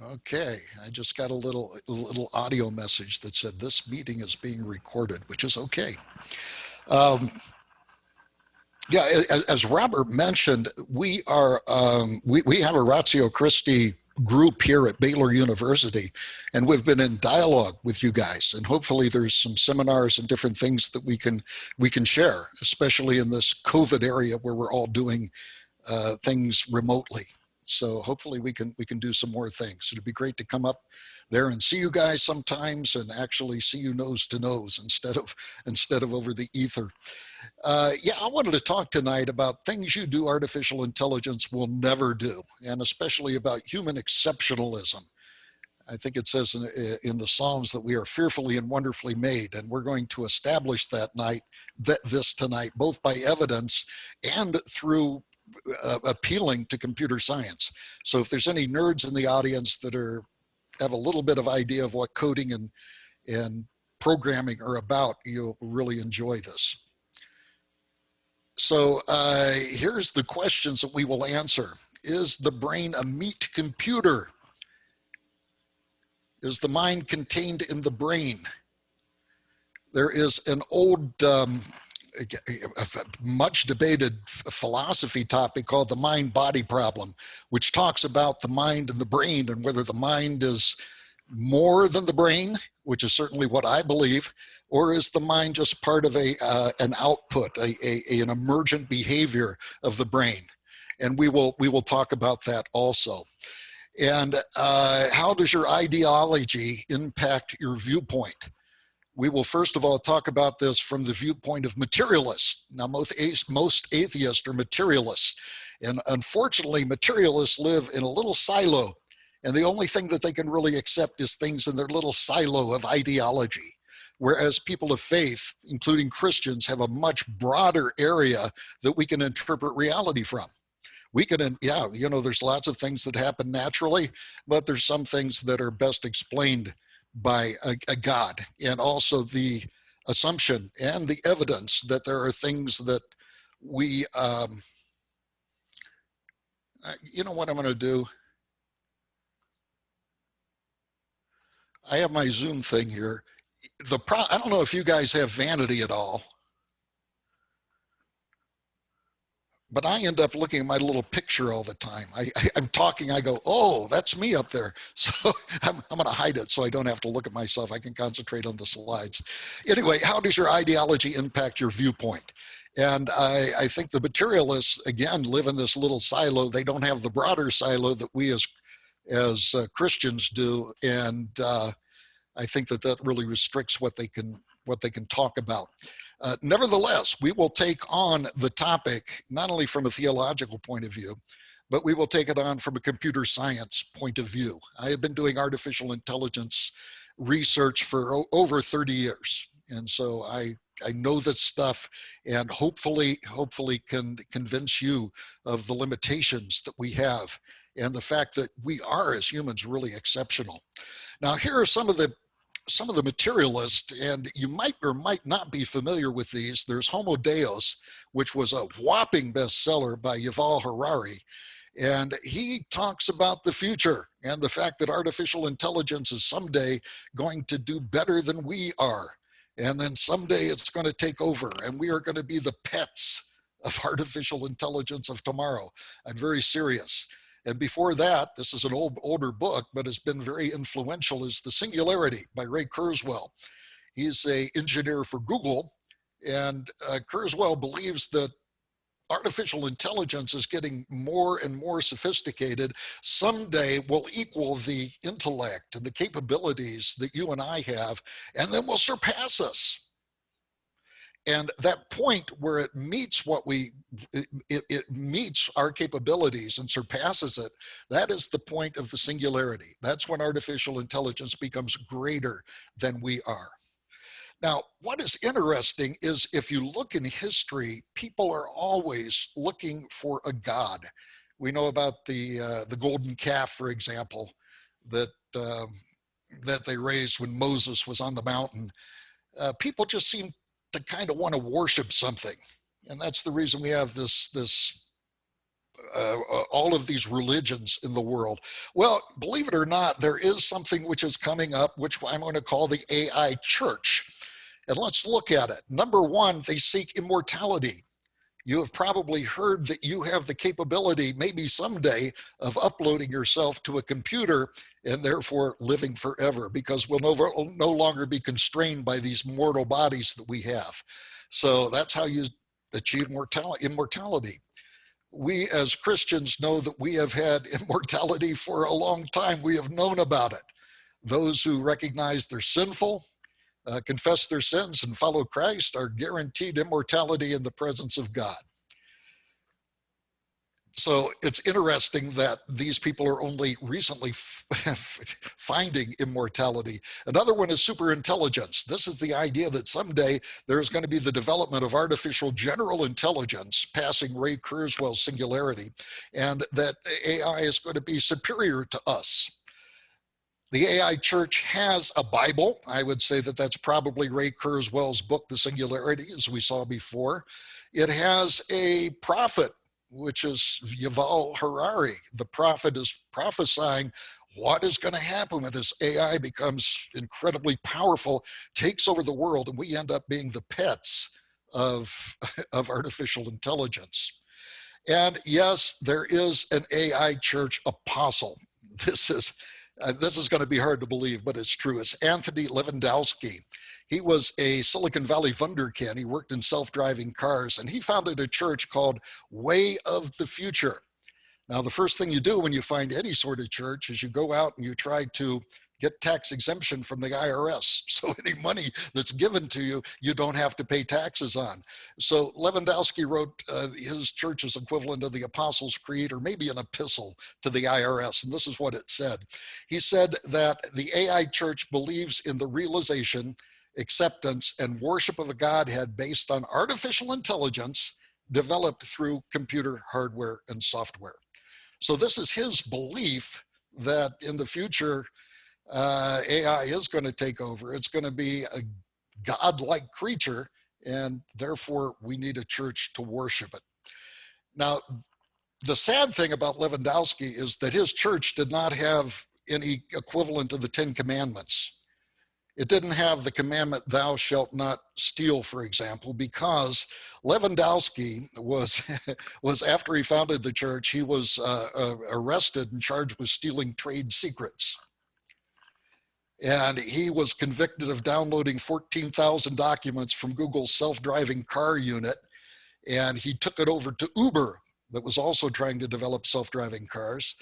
Okay, I just got a little audio message that said this meeting is being recorded, which is okay. Um, yeah, as Robert mentioned, we have a Ratio Christi group here at Baylor University, and we've been in dialogue with you guys, and hopefully there's some seminars and different things that we can share, especially in this COVID area where we're all doing things remotely. So hopefully we can do some more things. It'd be great to come up there and see you guys sometimes, and actually see you nose to nose instead of over the ether. Yeah, I wanted to talk tonight about things you do artificial intelligence will never do, and especially about human exceptionalism. I think it says in the Psalms that we are fearfully and wonderfully made, and we're going to establish this tonight, both by evidence and through appealing to computer science. So if there's any nerds in the audience that have a little bit of idea of what coding and programming are about, you'll really enjoy this. So here's the questions that we will answer. Is the brain a meat computer? Is the mind contained in the brain? There is an old, much debated philosophy topic called the mind-body problem, which talks about the mind and the brain and whether the mind is more than the brain, which is certainly what I believe, or is the mind just part of an output, an emergent behavior of the brain? And we will talk about that also. And how does your ideology impact your viewpoint? We will first of all talk about this from the viewpoint of materialists. Now, most atheists are materialists. And unfortunately, materialists live in a little silo. And the only thing that they can really accept is things in their little silo of ideology. Whereas people of faith, including Christians, have a much broader area that we can interpret reality from. We can, yeah, there's lots of things that happen naturally, but there's some things that are best explained by a God, and also the assumption and the evidence that there are things that we, you know what I'm going to do? I have my Zoom thing here. I don't know if you guys have vanity at all, but I end up looking at my little picture all the time. I'm talking, I go, oh, that's me up there. So I'm going to hide it so I don't have to look at myself. I can concentrate on the slides. Anyway, how does your ideology impact your viewpoint? And I think the materialists, again, live in this little silo. They don't have the broader silo that we as Christians do. And I think that really restricts what they can talk about. Nevertheless, we will take on the topic not only from a theological point of view, but we will take it on from a computer science point of view. I have been doing artificial intelligence research for over 30 years. And so I know this stuff, and hopefully can convince you of the limitations that we have and the fact that we are, as humans, really exceptional. Now, here are some of the materialists, and you might or might not be familiar with these. There's Homo Deus, which was a whopping bestseller by Yuval Harari. And he talks about the future and the fact that artificial intelligence is someday going to do better than we are. And then someday it's going to take over, and we are going to be the pets of artificial intelligence of tomorrow. I'm very serious. And before that, this is an older book, but has been very influential, is The Singularity by Ray Kurzweil. He's an engineer for Google, and Kurzweil believes that artificial intelligence is getting more and more sophisticated. Someday will equal the intellect and the capabilities that you and I have, and then will surpass us. And that point where it meets it meets our capabilities and surpasses it, that is the point of the singularity. That's when artificial intelligence becomes greater than we are. Now, what is interesting is if you look in history, people are always looking for a God. We know about the golden calf, for example, that they raised when Moses was on the mountain. People just seem to kind of want to worship something. And that's the reason we have this all of these religions in the world. Well, believe it or not, there is something which is coming up, which I'm going to call the AI church. And let's look at it. Number one, they seek immortality. You have probably heard that you have the capability, maybe someday, of uploading yourself to a computer and therefore living forever, because we'll no longer be constrained by these mortal bodies that we have. So that's how you achieve immortality. We as Christians know that we have had immortality for a long time. We have known about it. Those who recognize they're sinful, confess their sins, and follow Christ are guaranteed immortality in the presence of God. So it's interesting that these people are only recently finding immortality. Another one is superintelligence. This is the idea that someday there's going to be the development of artificial general intelligence passing Ray Kurzweil's singularity, and that AI is going to be superior to us. The AI church has a Bible. I would say that that's probably Ray Kurzweil's book, The Singularity, as we saw before. It has a prophet, which is Yuval Harari. The prophet is prophesying what is going to happen when this AI becomes incredibly powerful, takes over the world, and we end up being the pets of artificial intelligence. And yes, there is an AI church apostle. This is going to be hard to believe, but it's true. It's Anthony Lewandowski. He was a Silicon Valley wunderkind. He worked in self-driving cars, and he founded a church called Way of the Future. Now, the first thing you do when you find any sort of church is you go out and you try to get tax exemption from the IRS. So any money that's given to you, you don't have to pay taxes on. So Lewandowski wrote his church's equivalent of the Apostles' Creed, or maybe an epistle to the IRS. And this is what it said. He said that the AI church believes in the realization, acceptance, and worship of a Godhead based on artificial intelligence developed through computer hardware and software. So this is his belief that in the future, AI is going to take over. It's going to be a godlike creature, and therefore we need a church to worship it. Now, the sad thing about Lewandowski is that his church did not have any equivalent of the 10 Commandments. It didn't have the commandment, thou shalt not steal, for example, because Lewandowski was after he founded the church, he was arrested and charged with stealing trade secrets. And he was convicted of downloading 14,000 documents from Google's self-driving car unit. And he took it over to Uber, that was also trying to develop self-driving cars.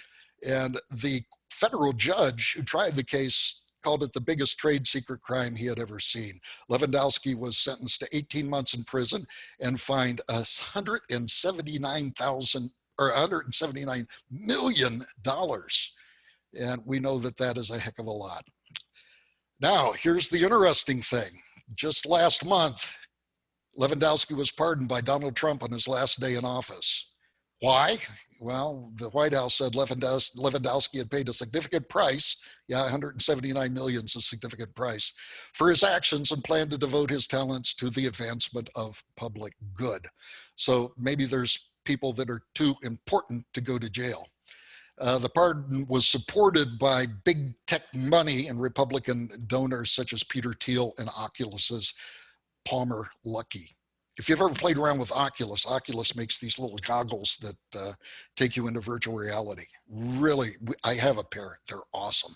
And the federal judge who tried the case called it the biggest trade secret crime he had ever seen. Lewandowski was sentenced to 18 months in prison and fined $179 million. And we know that that is a heck of a lot. Now, here's the interesting thing. Just last month, Lewandowski was pardoned by Donald Trump on his last day in office. Why? Well, the White House said Lewandowski had paid a significant price. Yeah, $179 million is a significant price for his actions, and planned to devote his talents to the advancement of public good. So maybe there's people that are too important to go to jail. The pardon was supported by big tech money and Republican donors such as Peter Thiel and Oculus's Palmer Luckey. If you've ever played around with Oculus, Oculus makes these little goggles that take you into virtual reality. Really, I have a pair. They're awesome.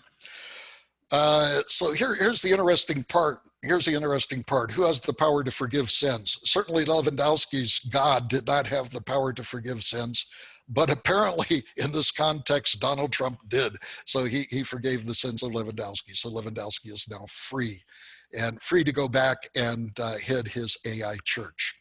So here's the interesting part. Here's the interesting part. Who has the power to forgive sins? Certainly Lewandowski's God did not have the power to forgive sins, but apparently in this context, Donald Trump did. So he forgave the sins of Lewandowski. So Lewandowski is now free, and free to go back and head his AI church.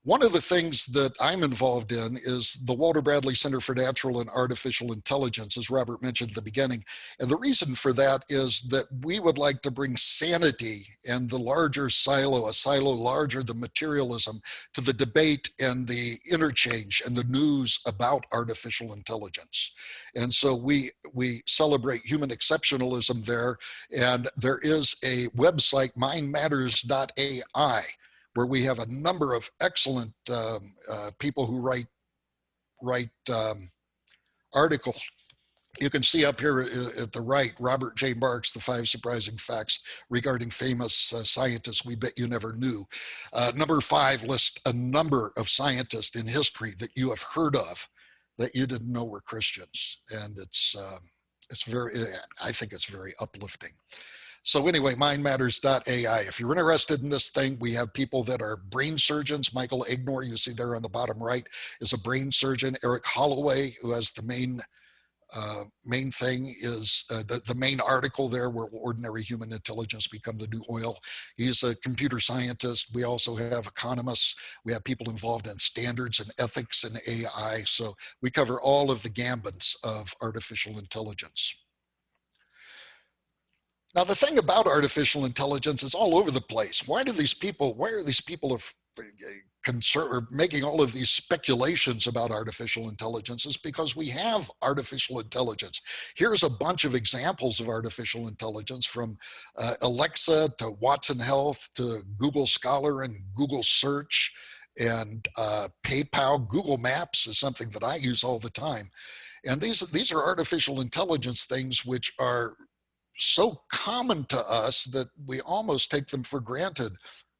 One of the things that I'm involved in is the Walter Bradley Center for Natural and Artificial Intelligence, as Robert mentioned at the beginning. And the reason for that is that we would like to bring sanity and the larger silo, a silo larger than materialism, to the debate and the interchange and the news about artificial intelligence. And so we celebrate human exceptionalism there. And there is a website, mindmatters.ai, where we have a number of excellent people who write write articles. You can see up here at the right, Robert J. Marks, The 5 Surprising Facts Regarding Famous Scientists We Bet You Never Knew. Number 5 lists a number of scientists in history that you have heard of that you didn't know were Christians. And it's very, I think it's very uplifting. So anyway, mindmatters.ai. If you're interested in this thing, we have people that are brain surgeons. Michael Ignor, you see there on the bottom right, is a brain surgeon. Eric Holloway, who has the main thing is the main article there, where ordinary human intelligence become the new oil. He's a computer scientist. We also have economists. We have people involved in standards and ethics and AI. So we cover all of the gambits of artificial intelligence. Now, the thing about artificial intelligence is all over the place. Why are these people concern or making all of these speculations about artificial intelligence? Is because we have artificial intelligence. Here's a bunch of examples of artificial intelligence, from Alexa to Watson Health to Google Scholar and Google Search and PayPal. Google Maps is something that I use all the time. And these are artificial intelligence things which are so common to us that we almost take them for granted.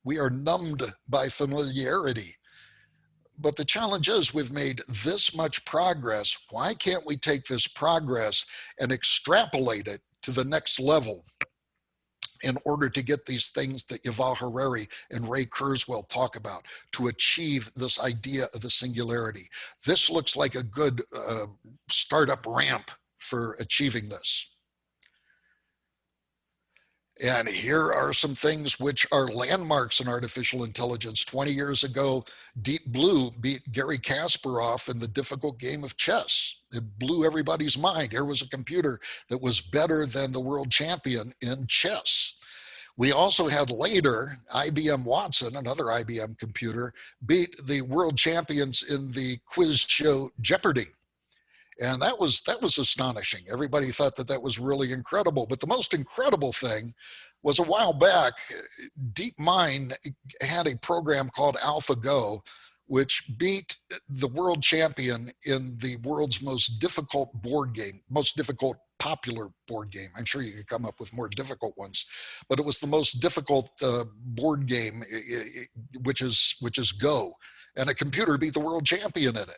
We are numbed by familiarity. But the challenge is, we've made this much progress. Why can't we take this progress and extrapolate it to the next level in order to get these things that Yuval Harari and Ray Kurzweil talk about, to achieve this idea of the singularity? This looks like a good startup ramp for achieving this. And here are some things which are landmarks in artificial intelligence. 20 years ago, Deep Blue beat Garry Kasparov in the difficult game of chess. It blew everybody's mind. Here was a computer that was better than the world champion in chess. We also had later IBM Watson, another IBM computer, beat the world champions in the quiz show Jeopardy! And that was astonishing. Everybody thought that was really incredible. But the most incredible thing was, a while back, DeepMind had a program called AlphaGo, which beat the world champion in the world's most difficult board game, most difficult popular board game. I'm sure you could come up with more difficult ones, but it was the most difficult board game, which is Go. And a computer beat the world champion in it.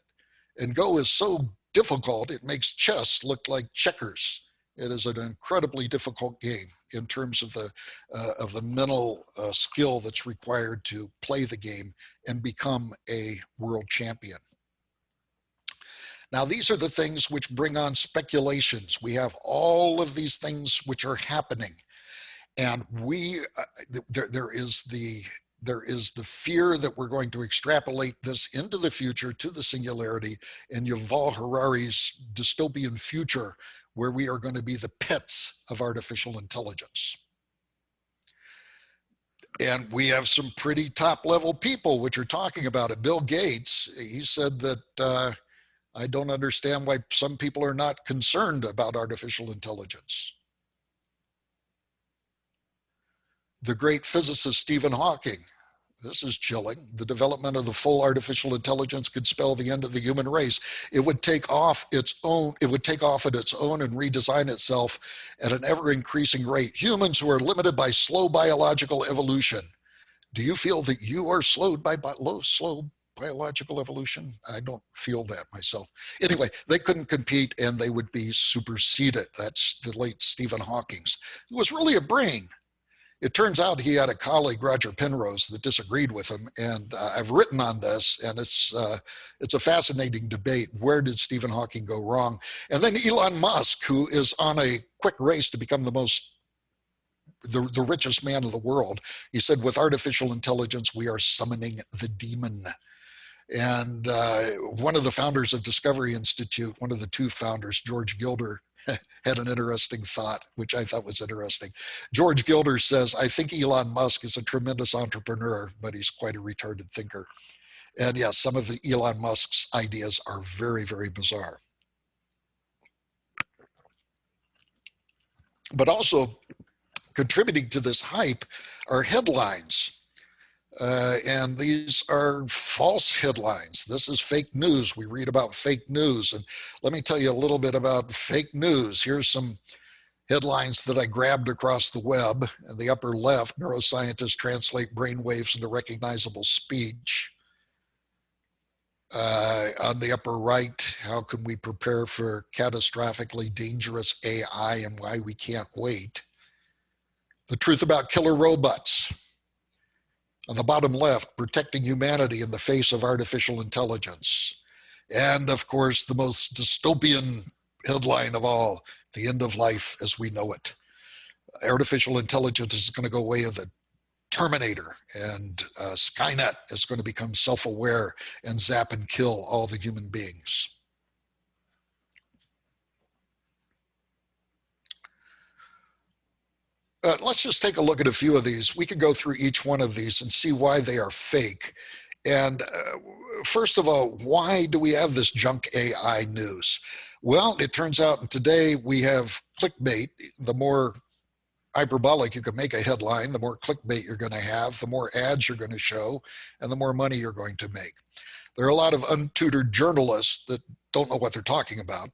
And Go is so difficult, it makes chess look like checkers. It is an incredibly difficult game in terms of the mental skill that's required to play the game and become a world champion. Now, these are the things which bring on speculations. We have all of these things which are happening, and there is the fear that we're going to extrapolate this into the future, to the singularity, in Yuval Harari's dystopian future, where we are going to be the pets of artificial intelligence. And we have some pretty top level people which are talking about it. Bill Gates, he said that I don't understand why some people are not concerned about artificial intelligence. The great physicist Stephen Hawking, this is chilling. The development of the full artificial intelligence could spell the end of the human race. It would take off its own, it would take off at its own and redesign itself at an ever increasing rate. Humans who are limited by slow biological evolution. Do you feel that you are slowed by slow biological evolution? I don't feel that myself. Anyway, they couldn't compete and they would be superseded. That's the late Stephen Hawking. He was really a brain. It turns out he had a colleague, Roger Penrose, that disagreed with him, and I've written on this, and it's a fascinating debate. Where did Stephen Hawking go wrong? And then Elon Musk, who is on a quick race to become the richest man of the world, he said, with artificial intelligence, we are summoning the demon. And one of the founders of Discovery Institute, one of the two founders, George Gilder, had an interesting thought, which I thought was interesting. George Gilder says, I think Elon Musk is a tremendous entrepreneur, but he's quite a retarded thinker. And yes, some of Elon Musk's ideas are very, very bizarre. But also contributing to this hype are headlines. And these are false headlines. This is fake news. We read about fake news. And let me tell you a little bit about fake news. Here's some headlines that I grabbed across the web. In the upper left, neuroscientists translate brainwaves into recognizable speech. On the upper right, how can we prepare for catastrophically dangerous AI and why we can't wait? The truth about killer robots. On the bottom left, protecting humanity in the face of artificial intelligence. And of course, the most dystopian headline of all, the end of life as we know it. Artificial intelligence is going to go away of the Terminator, and Skynet is going to become self-aware and zap and kill all the human beings. Let's just take a look at a few of these. We could go through each one of these and see why they are fake. And first of all, why do we have this junk AI news? Well, it turns out today we have clickbait. The more hyperbolic you can make a headline, the more clickbait you're going to have, the more ads you're going to show, and the more money you're going to make. There are a lot of untutored journalists that don't know what they're talking about.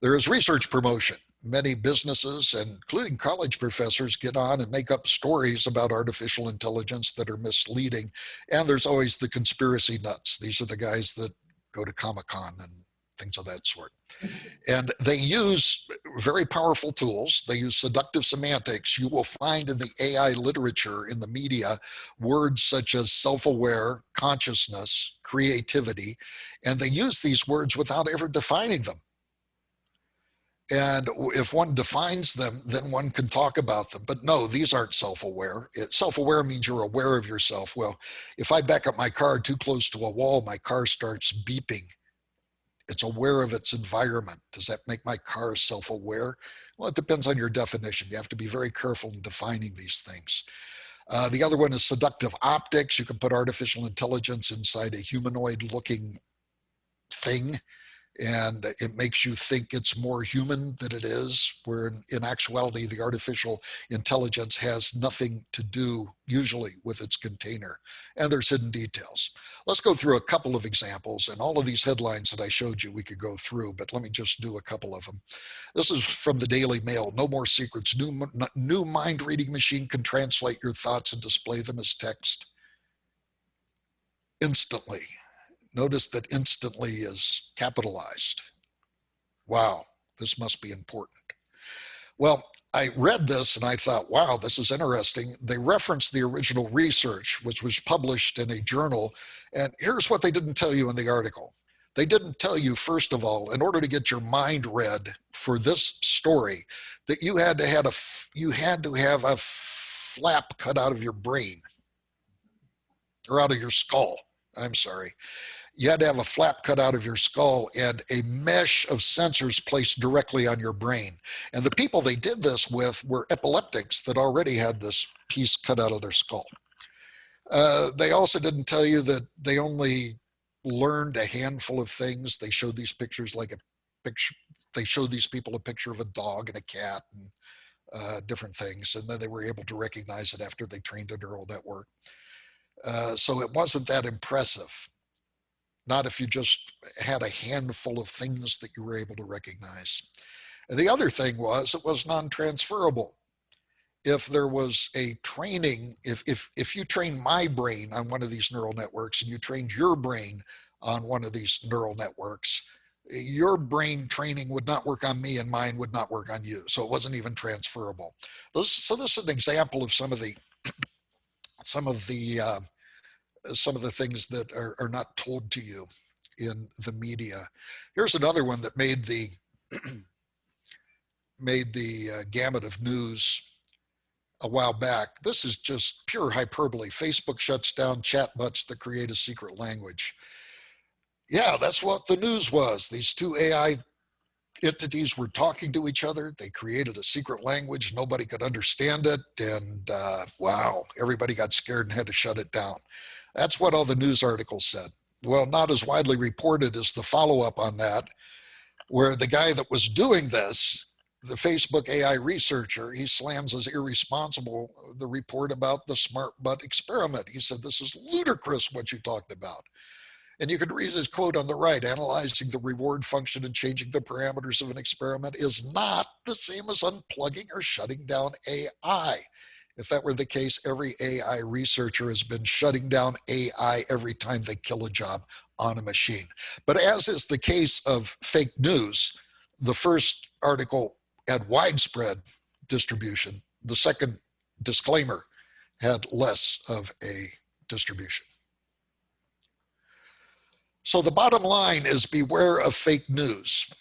There is research promotion. Many businesses, including college professors, get on and make up stories about artificial intelligence that are misleading. And there's always the conspiracy nuts. These are the guys that go to Comic-Con and things of that sort. And they use very powerful tools. They use seductive semantics. You will find in the AI literature, in the media, words such as self-aware, consciousness, creativity, and they use these words without ever defining them. And if one defines them, then one can talk about them. But no, these aren't self-aware. Self-aware means you're aware of yourself. Well, if I back up my car too close to a wall, my car starts beeping. It's aware of its environment. Does that make my car self-aware? Well, it depends on your definition. You have to be very careful in defining these things. The other one is seductive optics. You can put artificial intelligence inside a humanoid-looking thing, and it makes you think it's more human than it is, where in actuality, the artificial intelligence has nothing to do usually with its container. And there's hidden details. Let's go through a couple of examples, and all of these headlines that I showed you, we could go through, but let me just do a couple of them. This is from the Daily Mail. No more secrets. New mind-reading machine can translate your thoughts and display them as text instantly. Notice that instantly is capitalized. Wow, this must be important. Well, I read this and I thought, wow, this is interesting. They referenced the original research, which was published in a journal. And here's what they didn't tell you in the article. They didn't tell you, first of all, in order to get your mind read for this story, that you had to have a flap cut out of your brain, or out of your skull. I'm sorry. You had to have a flap cut out of your skull and a mesh of sensors placed directly on your brain. And the people they did this with were epileptics that already had this piece cut out of their skull. They also didn't tell you that they only learned a handful of things. They showed these pictures like a picture. They showed these people a picture of a dog and a cat and different things. And then they were able to recognize it after they trained a neural network. So it wasn't that impressive. Not if you just had a handful of things that you were able to recognize. And the other thing was, it was non-transferable. If there was a training, if you trained my brain on one of these neural networks and you trained your brain on one of these neural networks, your brain training would not work on me and mine would not work on you. So it wasn't even transferable. So this is an example of some of the things that are not told to you in the media. Here's another one that made the gamut of news a while back. This is just pure hyperbole. Facebook shuts down chatbots that create a secret language. Yeah, that's what the news was. These two AI entities were talking to each other. They created a secret language. Nobody could understand it. And wow, everybody got scared and had to shut it down. That's what all the news articles said. Well, not as widely reported as the follow-up on that, where the guy that was doing this the Facebook AI researcher, he slams as irresponsible the report about the smart butt experiment. He said, this is ludicrous what you talked about. And you can read his quote on the right: analyzing the reward function and changing the parameters of an experiment is not the same as unplugging or shutting down AI. If that were the case, every AI researcher has been shutting down AI every time they kill a job on a machine. But as is the case of fake news, the first article had widespread distribution. The second disclaimer had less of a distribution. So the bottom line is beware of fake news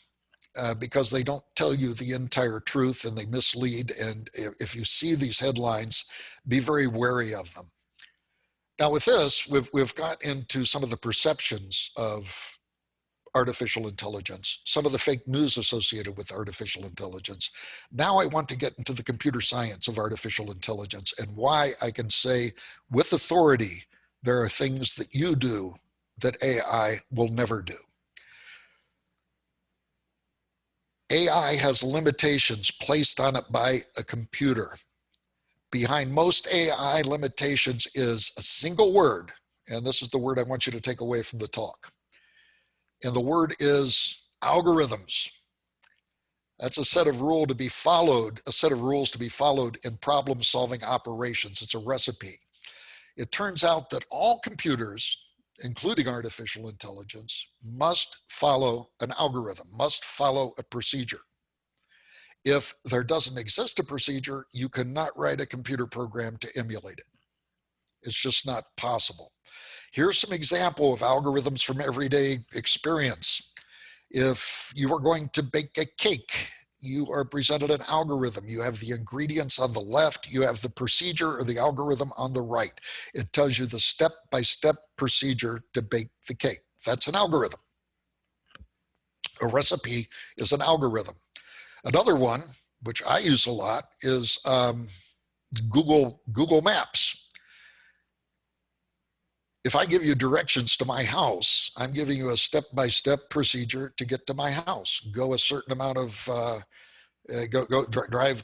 because they don't tell you the entire truth and they mislead. And if you see these headlines, be very wary of them. Now with this, we've got into some of the perceptions of artificial intelligence, some of the fake news associated with artificial intelligence. Now I want to get into the computer science of artificial intelligence and why I can say with authority, there are things that you do that AI will never do. AI has limitations placed on it by a computer. Behind most AI limitations is a single word, and this is the word I want you to take away from the talk. And the word is algorithms. That's a set of rules to be followed, in problem-solving operations. It's a recipe. It turns out that all computers, including artificial intelligence, must follow an algorithm, must follow a procedure. If there doesn't exist a procedure, you cannot write a computer program to emulate it. It's just not possible. Here's some example of algorithms from everyday experience. If you are going to bake a cake, you are presented an algorithm. You have the ingredients on the left, you have the procedure or the algorithm on the right. It tells you the step-by-step procedure to bake the cake. That's an algorithm. A recipe is an algorithm. Another one, which I use a lot, is Google Maps. If I give you directions to my house, I'm giving you a step-by-step procedure to get to my house. Go a certain amount of, drive,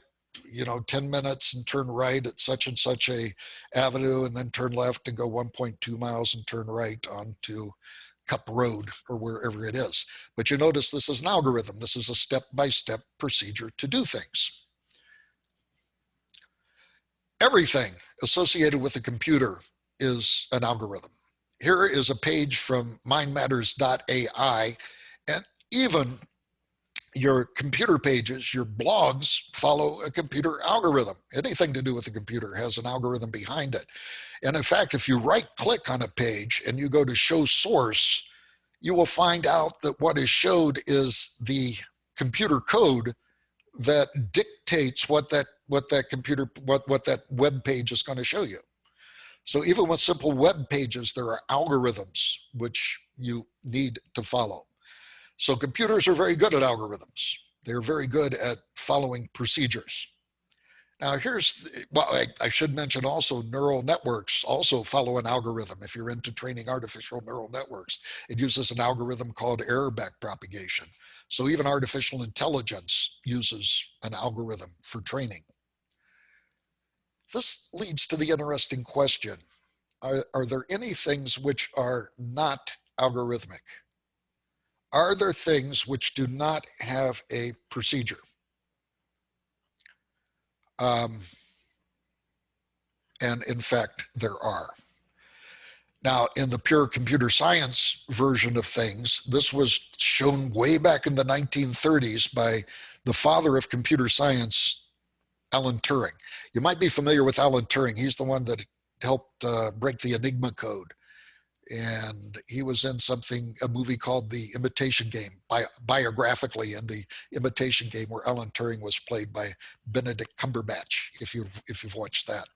10 minutes and turn right at such and such a avenue, and then turn left and go 1.2 miles and turn right onto Cup Road or wherever it is. But you notice this is an algorithm. This is a step-by-step procedure to do things. Everything associated with a computer is an algorithm. Here is a page from mindmatters.ai, and even your computer pages, your blogs follow a computer algorithm. Anything to do with a computer has an algorithm behind it. And in fact, if you right click on a page and you go to show source, you will find out that what is showed is the computer code that dictates what that web page is going to show you. So even with simple web pages, there are algorithms which you need to follow. So computers are very good at algorithms. They're very good at following procedures. Now I should mention also neural networks also follow an algorithm. If you're into training artificial neural networks, it uses an algorithm called error backpropagation. So even artificial intelligence uses an algorithm for training. This leads to the interesting question. Are there any things which are not algorithmic? Are there things which do not have a procedure? And in fact, there are. Now, in the pure computer science version of things, this was shown way back in the 1930s by the father of computer science, Alan Turing. You might be familiar with Alan Turing. He's the one that helped break the Enigma code. And he was in a movie called The Imitation Game, biographically in The Imitation Game, where Alan Turing was played by Benedict Cumberbatch, if you've watched that.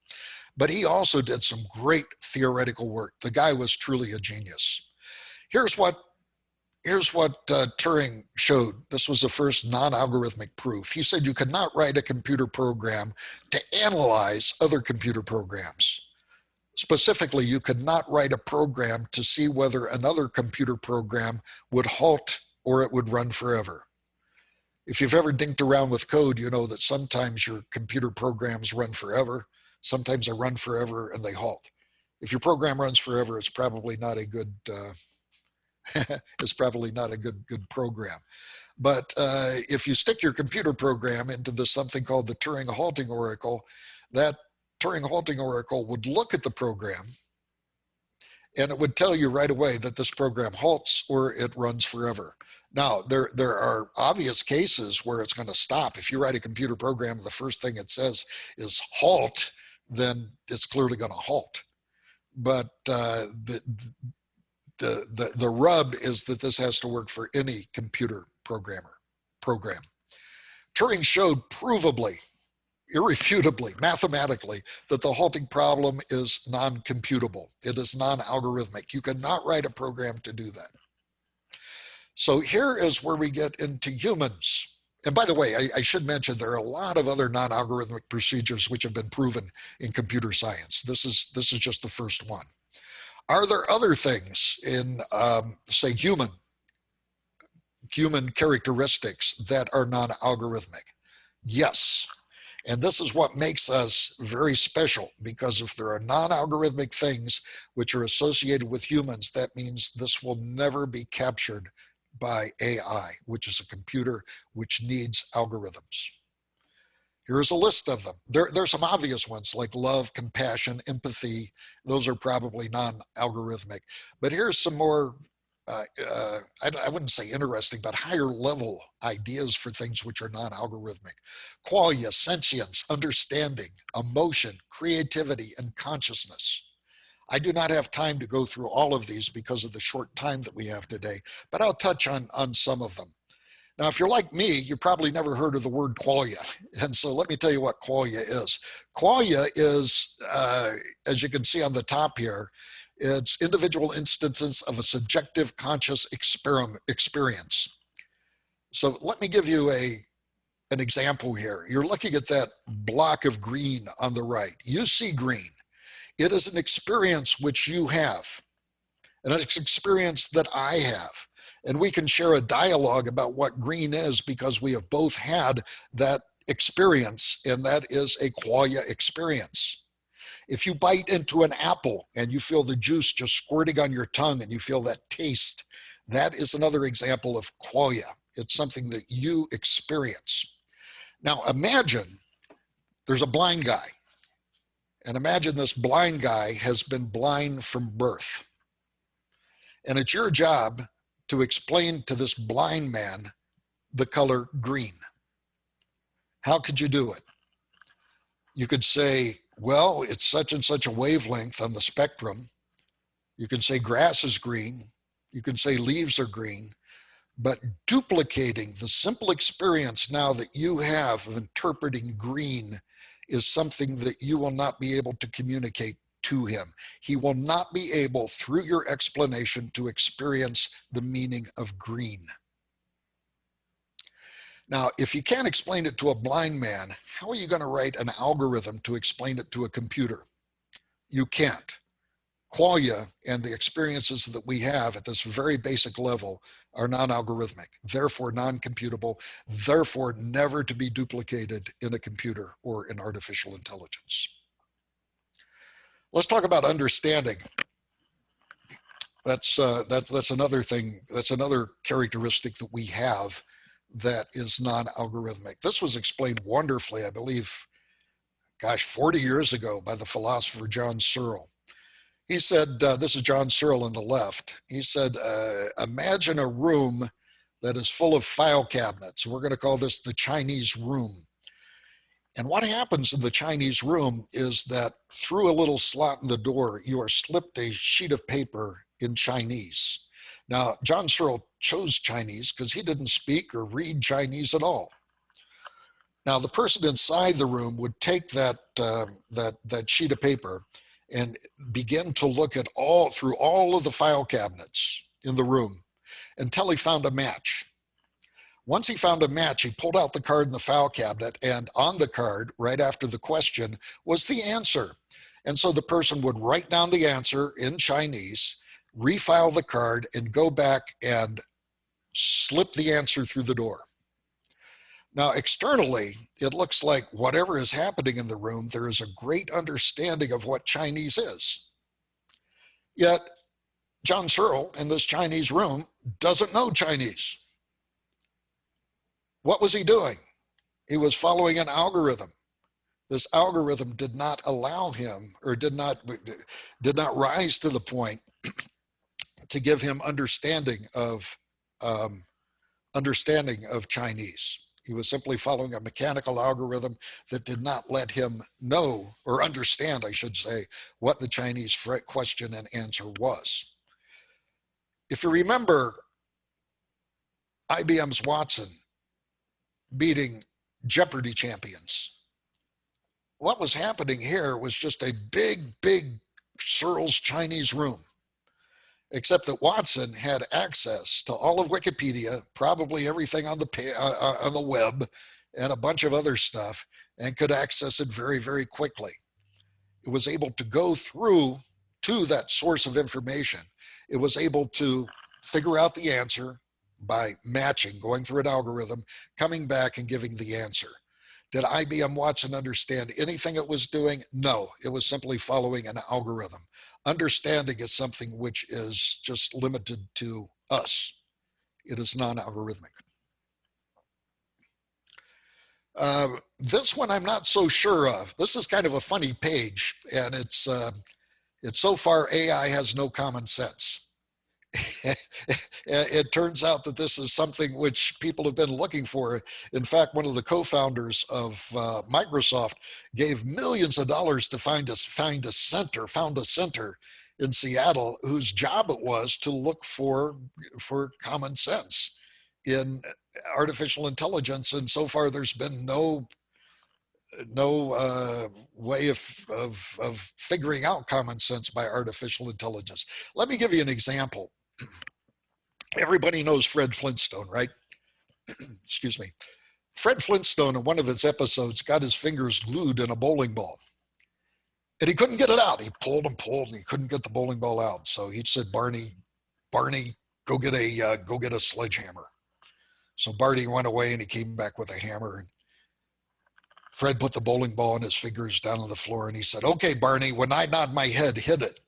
But he also did some great theoretical work. The guy was truly a genius. Here's what Turing showed. This was the first non-algorithmic proof. He said you could not write a computer program to analyze other computer programs. Specifically, you could not write a program to see whether another computer program would halt or it would run forever. If you've ever dinked around with code, you know that sometimes your computer programs run forever. Sometimes they run forever and they halt. If your program runs forever, it's probably not a good it's probably not a good program. But if you stick your computer program into this something called the Turing halting oracle, that Turing halting oracle would look at the program and it would tell you right away that this program halts or it runs forever. Now, there are obvious cases where it's going to stop. If you write a computer program, the first thing it says is halt, then it's clearly going to halt. But the rub is that this has to work for any computer program. Turing showed provably, irrefutably, mathematically, that the halting problem is non-computable. It is non-algorithmic. You cannot write a program to do that. So here is where we get into humans. And by the way, I should mention there are a lot of other non-algorithmic procedures which have been proven in computer science. This is just the first one. Are there other things in, say, human characteristics that are non-algorithmic? Yes. And this is what makes us very special, because if there are non-algorithmic things which are associated with humans, that means this will never be captured by AI, which is a computer which needs algorithms. Here's a list of them. There's some obvious ones like love, compassion, empathy. Those are probably non-algorithmic. But here's some more, I wouldn't say interesting, but higher level ideas for things which are non-algorithmic. Qualia, sentience, understanding, emotion, creativity, and consciousness. I do not have time to go through all of these because of the short time that we have today, but I'll touch on some of them. Now, if you're like me, you probably never heard of the word qualia. And so let me tell you what qualia is. Qualia is, as you can see on the top here, it's individual instances of a subjective conscious experience. So let me give you an example here. You're looking at that block of green on the right. You see green. It is an experience which you have, and it's an experience that I have. And we can share a dialogue about what green is because we have both had that experience, and that is a qualia experience. If you bite into an apple and you feel the juice just squirting on your tongue and you feel that taste, that is another example of qualia. It's something that you experience. Now imagine there's a blind guy. And imagine this blind guy has been blind from birth. And it's your job to explain to this blind man the color green. How could you do it? You could say, well, it's such and such a wavelength on the spectrum. You can say grass is green. You can say leaves are green. But duplicating the simple experience now that you have of interpreting green is something that you will not be able to communicate to him. He will not be able, through your explanation, to experience the meaning of green. Now, if you can't explain it to a blind man, how are you going to write an algorithm to explain it to a computer? You can't. Qualia and the experiences that we have at this very basic level are non-algorithmic, therefore non-computable, therefore never to be duplicated in a computer or in artificial intelligence. Let's talk about understanding. That's another thing, that's another characteristic that we have that is non-algorithmic. This was explained wonderfully, I believe, 40 years ago by the philosopher John Searle. He said, this is John Searle on the left. He said, imagine a room that is full of file cabinets. We're going to call this the Chinese room. And what happens in the Chinese room is that through a little slot in the door, you are slipped a sheet of paper in Chinese. Now, John Searle chose Chinese because he didn't speak or read Chinese at all. Now, the person inside the room would take that sheet of paper and begin to look at through all of the file cabinets in the room until he found a match. Once he found a match, he pulled out the card in the file cabinet, and on the card, right after the question, was the answer. And so the person would write down the answer in Chinese, refile the card, and go back and slip the answer through the door. Now, externally, it looks like whatever is happening in the room, there is a great understanding of what Chinese is. Yet, John Searle in this Chinese room doesn't know Chinese. What was he doing? He was following an algorithm. This algorithm did not allow him, or did not rise to the point to give him understanding of Chinese. He was simply following a mechanical algorithm that did not let him know, or understand, I should say, what the Chinese question and answer was. If you remember IBM's Watson beating Jeopardy champions, what was happening here was just a big Searle's Chinese room, except that Watson had access to all of Wikipedia, probably everything on the web, and a bunch of other stuff, and could access it very quickly. It was able to go through to that source of information. It was able to figure out the answer by matching, going through an algorithm, coming back and giving the answer. Did IBM Watson understand anything it was doing? No, it was simply following an algorithm. Understanding is something which is just limited to us. It is non-algorithmic. This one I'm not so sure of. This is kind of a funny page, and it's so far AI has no common sense. It turns out that this is something which people have been looking for. In fact, one of the co-founders of Microsoft gave millions of dollars to found a center in Seattle whose job it was to look for common sense in artificial intelligence. And so far, there's been no way of figuring out common sense by artificial intelligence. Let me give you an example. Everybody knows Fred Flintstone, right? Excuse me. Fred Flintstone, in one of his episodes, got his fingers glued in a bowling ball. And he couldn't get it out. He pulled and he couldn't get the bowling ball out. So he said, Barney, go get a sledgehammer. So Barney went away and he came back with a hammer. And Fred put the bowling ball and his fingers down on the floor and he said, okay, Barney, when I nod my head, hit it.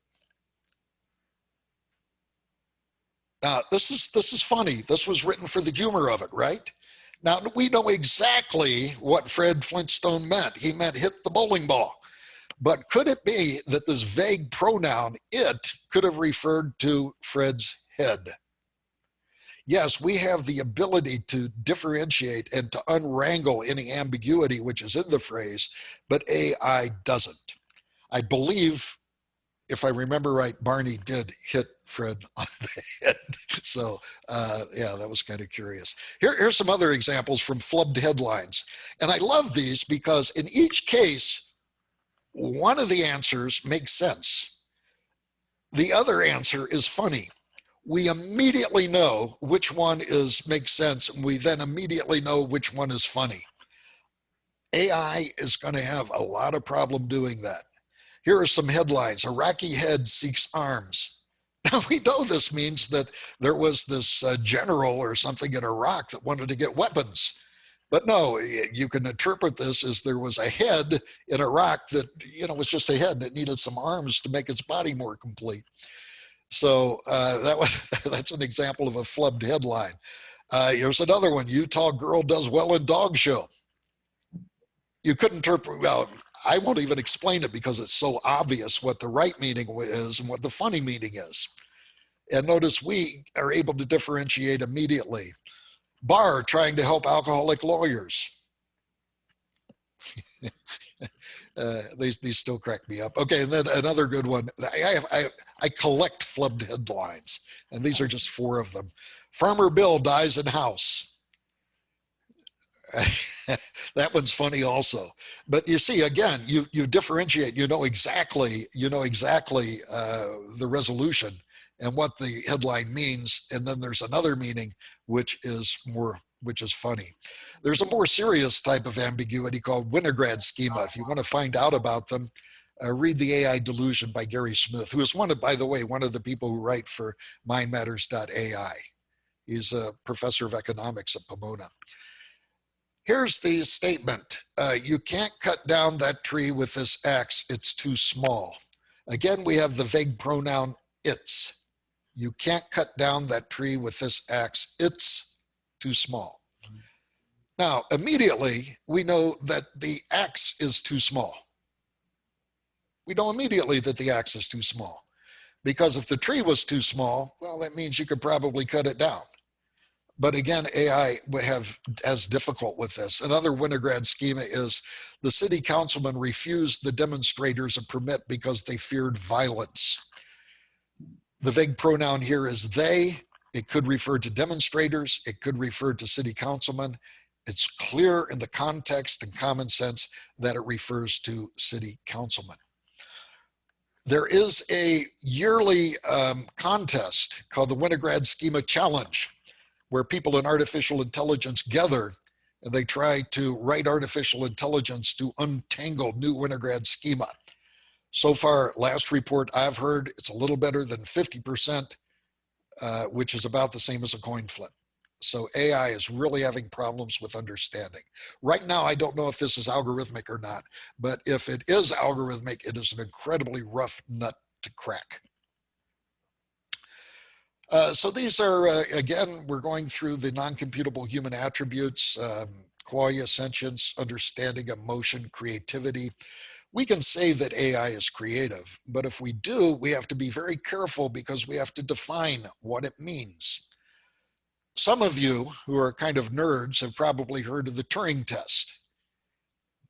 Now, this is funny. This was written for the humor of it, right? Now, we know exactly what Fred Flintstone meant. He meant hit the bowling ball. But could it be that this vague pronoun, it, could have referred to Fred's head? Yes, we have the ability to differentiate and to unwrangle any ambiguity which is in the phrase, but AI doesn't. I believe, if I remember right, Barney did hit Fred on the head. So yeah, that was kind of curious. Here's some other examples from flubbed headlines. And I love these because in each case, one of the answers makes sense. The other answer is funny. We immediately know which one makes sense, and we then immediately know which one is funny. AI is going to have a lot of problem doing that. Here are some headlines. Iraqi head seeks arms. Now, we know this means that there was this general or something in Iraq that wanted to get weapons. But no, you can interpret this as there was a head in Iraq that, was just a head that needed some arms to make its body more complete. So that's an example of a flubbed headline. Here's another one. Utah girl does well in dog show. You could interpret, well, I won't even explain it because it's so obvious what the right meaning is and what the funny meaning is. And notice we are able to differentiate immediately. Bar trying to help alcoholic lawyers. These still crack me up. Okay, and then another good one. I collect flubbed headlines, and these are just 4 of them. Farmer Bill dies in house. That one's funny also. But you see, again, you differentiate. You know exactly the resolution and what the headline means, and then there's another meaning which is funny. There's a more serious type of ambiguity called Winograd schema. If you want to find out about them, read The AI Delusion by Gary Smith, who is by the way, one of the people who write for mindmatters.ai. He's a professor of economics at Pomona. Here's the statement. You can't cut down that tree with this axe. It's too small. Again, we have the vague pronoun it's. You can't cut down that tree with this axe. It's too small. Now, immediately, we know that the axe is too small. We know immediately that the axe is too small. Because if the tree was too small, well, that means you could probably cut it down. But again, AI as difficult with this. Another Winograd schema is the city councilman refused the demonstrators a permit because they feared violence. The vague pronoun here is they. It could refer to demonstrators. It could refer to city councilmen. It's clear in the context and common sense that it refers to city councilmen. There is a yearly contest called the Winograd Schema Challenge, where people in artificial intelligence gather and they try to write artificial intelligence to untangle new Winograd schema. So far, last report I've heard, it's a little better than 50%, which is about the same as a coin flip. So AI is really having problems with understanding. Right now, I don't know if this is algorithmic or not, but if it is algorithmic, it is an incredibly rough nut to crack. So these are, again, we're going through the non-computable human attributes, qualia, sentience, understanding, emotion, creativity. We can say that AI is creative, but if we do, we have to be very careful because we have to define what it means. Some of you who are kind of nerds have probably heard of the Turing test.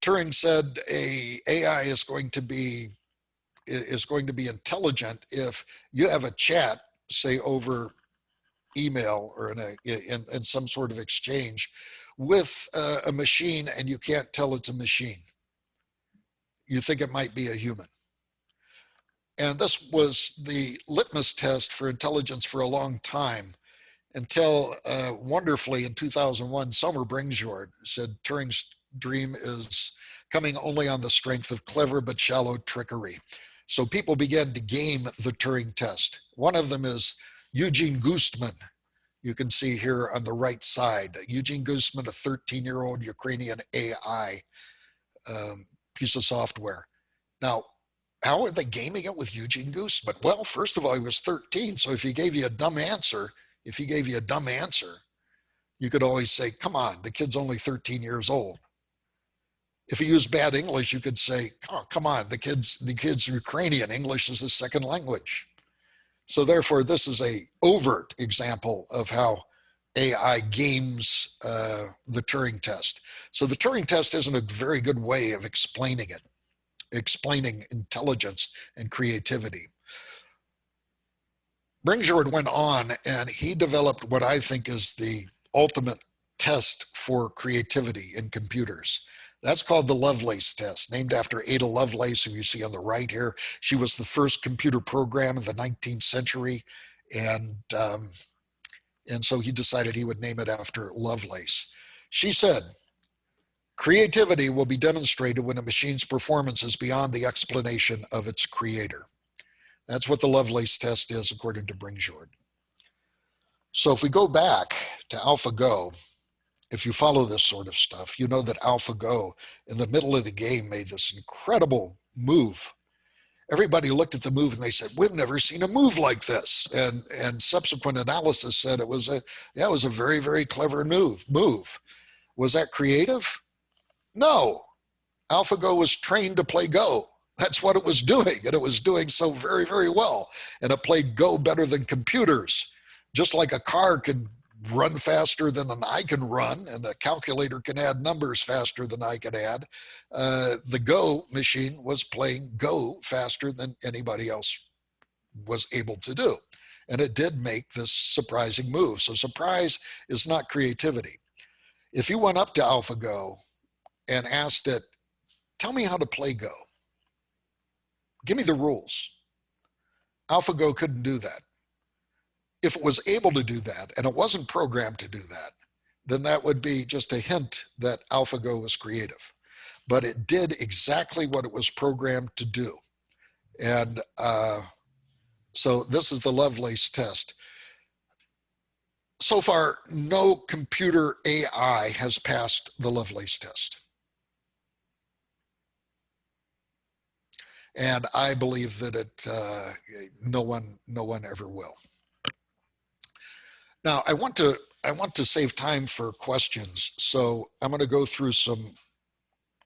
Turing said AI is going to be intelligent if you have a chat, say over email or in some sort of exchange with a machine, and you can't tell it's a machine. You think it might be a human. And this was the litmus test for intelligence for a long time, until wonderfully in 2001, Somer Bringsjord said Turing's dream is coming only on the strength of clever but shallow trickery. So people began to game the Turing test. One of them is Eugene Gustman. You can see here on the right side, Eugene Gustman, a 13-year-old Ukrainian AI piece of software. Now, how are they gaming it with Eugene Gustman? Well, first of all, he was 13. So if he gave you a dumb answer, you could always say, come on, the kid's only 13 years old. If he used bad English, you could say, oh, come on, the kid's Ukrainian. English is his second language. So therefore, this is a overt example of how AI games the Turing test. So the Turing test isn't a very good way of explaining it, explaining intelligence and creativity. Bringsjord went on and he developed what I think is the ultimate test for creativity in computers. That's called the Lovelace test, named after Ada Lovelace, who you see on the right here. She was the first computer program in the 19th century. And so he decided he would name it after Lovelace. She said, creativity will be demonstrated when a machine's performance is beyond the explanation of its creator. That's what the Lovelace test is, according to Bringsjord. So if we go back to AlphaGo, if you follow this sort of stuff, you know that AlphaGo, in the middle of the game, made this incredible move. Everybody looked at the move and they said, we've never seen a move like this. And subsequent analysis said it was a very, very clever move. Was that creative? No. AlphaGo was trained to play Go. That's what it was doing, and it was doing so very, very well. And it played Go better than computers. Just like a car can run faster than an eye can run, and the calculator can add numbers faster than I can add, the Go machine was playing Go faster than anybody else was able to do. And it did make this surprising move. So surprise is not creativity. If you went up to AlphaGo and asked it, tell me how to play Go. Give me the rules. AlphaGo couldn't do that. If it was able to do that, and it wasn't programmed to do that, then that would be just a hint that AlphaGo was creative. But it did exactly what it was programmed to do. And so this is the Lovelace test. So far, no computer AI has passed the Lovelace test. And I believe that no one ever will. Now, I want to save time for questions, so I'm going to go through some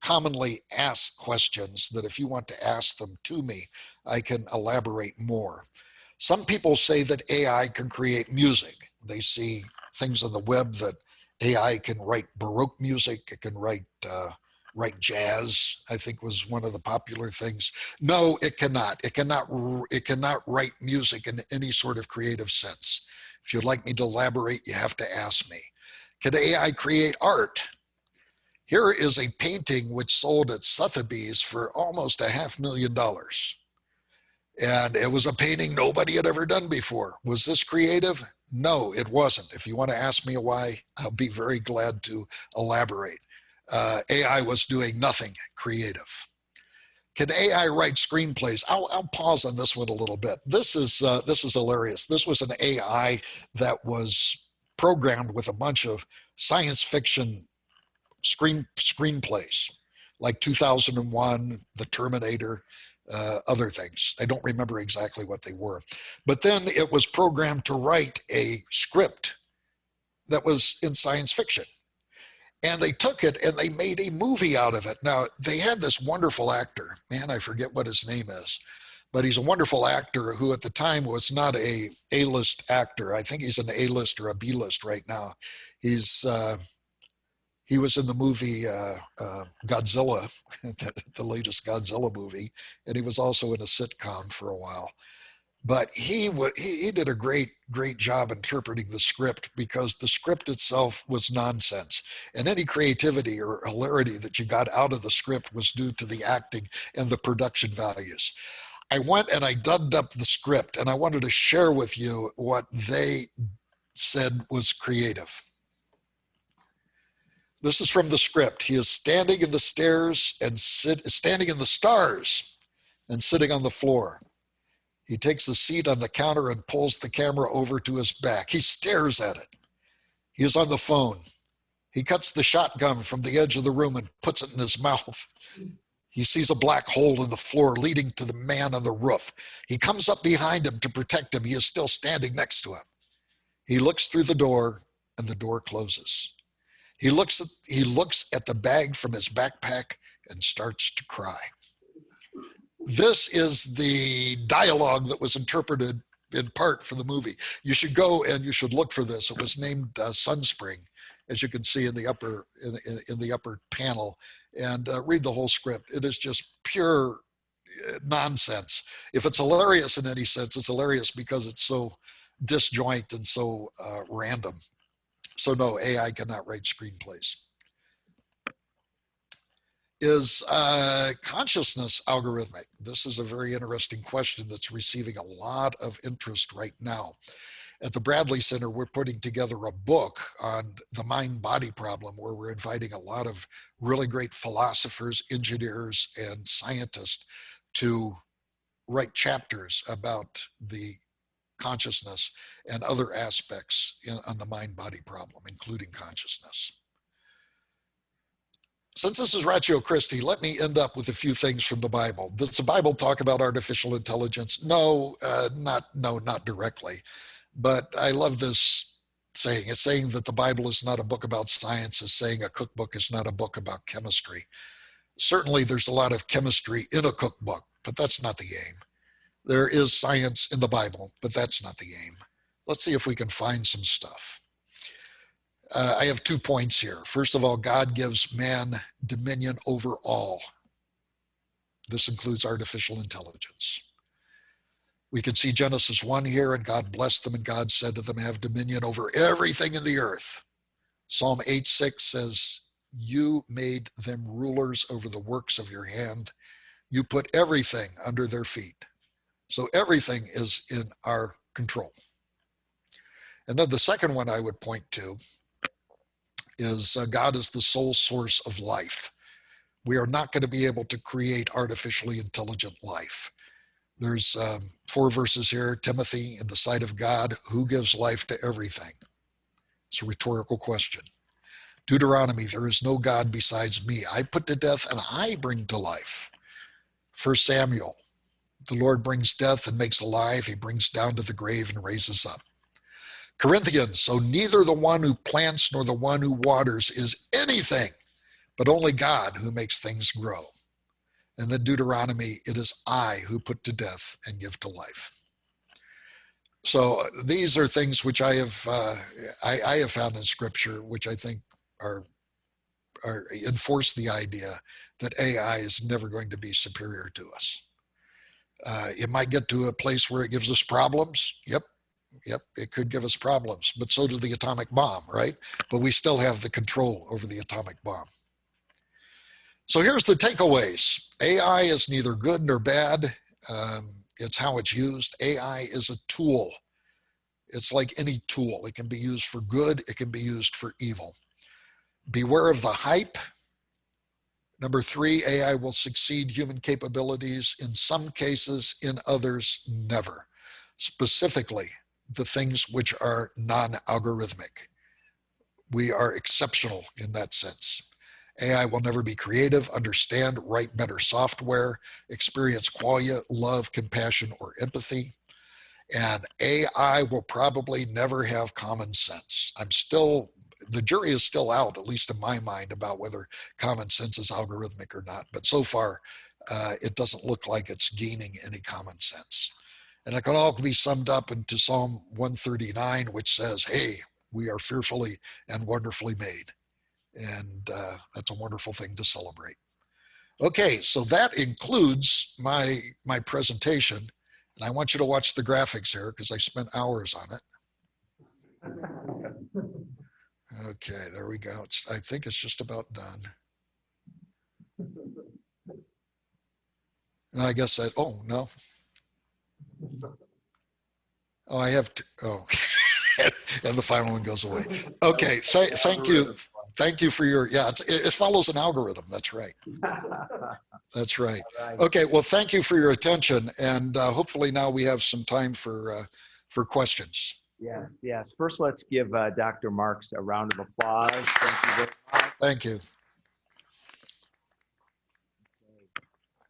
commonly asked questions that if you want to ask them to me, I can elaborate more. Some people say that AI can create music. They see things on the web that AI can write Baroque music. It can write jazz, I think was one of the popular things. No, it cannot. It cannot write music in any sort of creative sense. If you'd like me to elaborate, you have to ask me. Can AI create art? Here is a painting which sold at Sotheby's for almost $500,000. And it was a painting nobody had ever done before. Was this creative? No, it wasn't. If you want to ask me why, I'll be very glad to elaborate. AI was doing nothing creative. Can AI write screenplays? I'll pause on this one a little bit. This is hilarious. This was an AI that was programmed with a bunch of science fiction screenplays, like 2001, The Terminator, other things. I don't remember exactly what they were. But then it was programmed to write a script that was in science fiction. And they took it and they made a movie out of it. Now, they had this wonderful actor. Man, I forget what his name is. But he's a wonderful actor who at the time was not a A-list actor. I think he's an A-list or a B-list right now. He was in the movie Godzilla, the latest Godzilla movie, and he was also in a sitcom for a while. But he did a great job interpreting the script because the script itself was nonsense. And any creativity or hilarity that you got out of the script was due to the acting and the production values. I went and I dubbed up the script, and I wanted to share with you what they said was creative. This is from the script. He is standing in the stairs and standing in the stars and sitting on the floor. He takes a seat on the counter and pulls the camera over to his back. He stares at it. He is on the phone. He cuts the shotgun from the edge of the room and puts it in his mouth. He sees a black hole in the floor leading to the man on the roof. He comes up behind him to protect him. He is still standing next to him. He looks through the door and the door closes. He looks at the bag from his backpack and starts to cry. This is the dialogue that was interpreted in part for the movie. You should go and you should look for this. It was named Sunspring, as you can see in the upper panel, and read the whole script. It is just pure nonsense. If it's hilarious in any sense, it's hilarious because it's so disjoint and so random. So no, AI cannot write screenplays. Is consciousness algorithmic? This is a very interesting question that's receiving a lot of interest right now. At the Bradley Center, we're putting together a book on the mind-body problem where we're inviting a lot of really great philosophers, engineers, and scientists to write chapters about the consciousness and other aspects on the mind-body problem, including consciousness. Since this is Ratio Christi, let me end up with a few things from the Bible. Does the Bible talk about artificial intelligence? No, not directly. But I love this saying. It's saying that the Bible is not a book about science. It's saying a cookbook is not a book about chemistry. Certainly, there's a lot of chemistry in a cookbook, but that's not the aim. There is science in the Bible, but that's not the aim. Let's see if we can find some stuff. I have 2 points here. First of all, God gives man dominion over all. This includes artificial intelligence. We can see Genesis 1 here, and God blessed them, and God said to them, have dominion over everything in the earth. Psalm 8:6 says, you made them rulers over the works of your hand. You put everything under their feet. So everything is in our control. And then the second one I would point to is God is the sole source of life. We are not going to be able to create artificially intelligent life. There's 4 verses here. Timothy, in the sight of God, who gives life to everything. It's a rhetorical question. Deuteronomy, there is no God besides me. I put to death and I bring to life. 1 Samuel, the Lord brings death and makes alive. He brings down to the grave and raises up. Corinthians, so neither the one who plants nor the one who waters is anything, but only God who makes things grow. And then Deuteronomy, it is I who put to death and give to life. So these are things which I have found in Scripture, which I think are enforce the idea that AI is never going to be superior to us. It might get to a place where it gives us problems. Yep, it could give us problems, but so does the atomic bomb, right? But we still have the control over the atomic bomb. So here's the takeaways. AI is neither good nor bad. It's how it's used. AI is a tool. It's like any tool. It can be used for good. It can be used for evil. Beware of the hype. Number 3, AI will succeed human capabilities in some cases, in others, never. Specifically, the things which are non-algorithmic. We are exceptional in that sense. AI will never be creative, understand, write better software, experience qualia, love, compassion, or empathy. And AI will probably never have common sense. The jury is still out, at least in my mind, about whether common sense is algorithmic or not. But so far, it doesn't look like it's gaining any common sense. And it can all be summed up into Psalm 139, which says, hey, we are fearfully and wonderfully made. And that's a wonderful thing to celebrate. Okay, so that includes my presentation. And I want you to watch the graphics here because I spent hours on it. Okay, there we go. I think it's just about done. And I guess oh, no. Oh, I have to, and the final one goes away. Okay, thank you. Thank you for your, it follows an algorithm. That's right. That's right. Okay, well, thank you for your attention. And hopefully now we have some time for questions. Yes. First, let's give Dr. Marks a round of applause. Thank you very much. Thank you.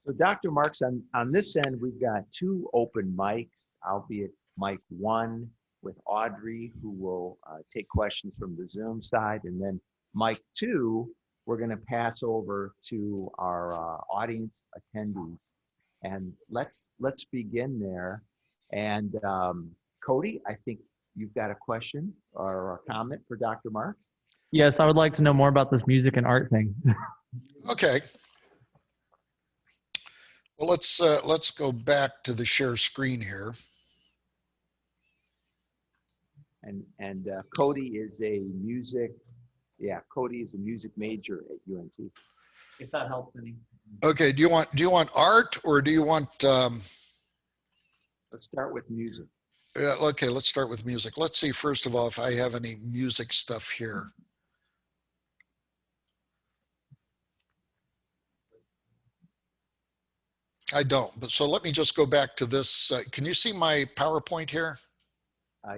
So Dr. Marks, on this end, we've got 2 open mics, albeit mic 1 with Audrey, who will take questions from the Zoom side. And then mic 2, we're going to pass over to our audience attendees. And let's begin there. And Cody, I think you've got a question or a comment for Dr. Marks? Yes, I would like to know more about this music and art thing. Okay. Well, let's go back to the share screen here. And Cody is a music major at UNT. If that helps any. Okay, do you want art or do you want Let's start with music. Okay, let's start with music. Let's see first of all if I have any music stuff here. I don't, but so let me just go back to this. Can you see my PowerPoint here?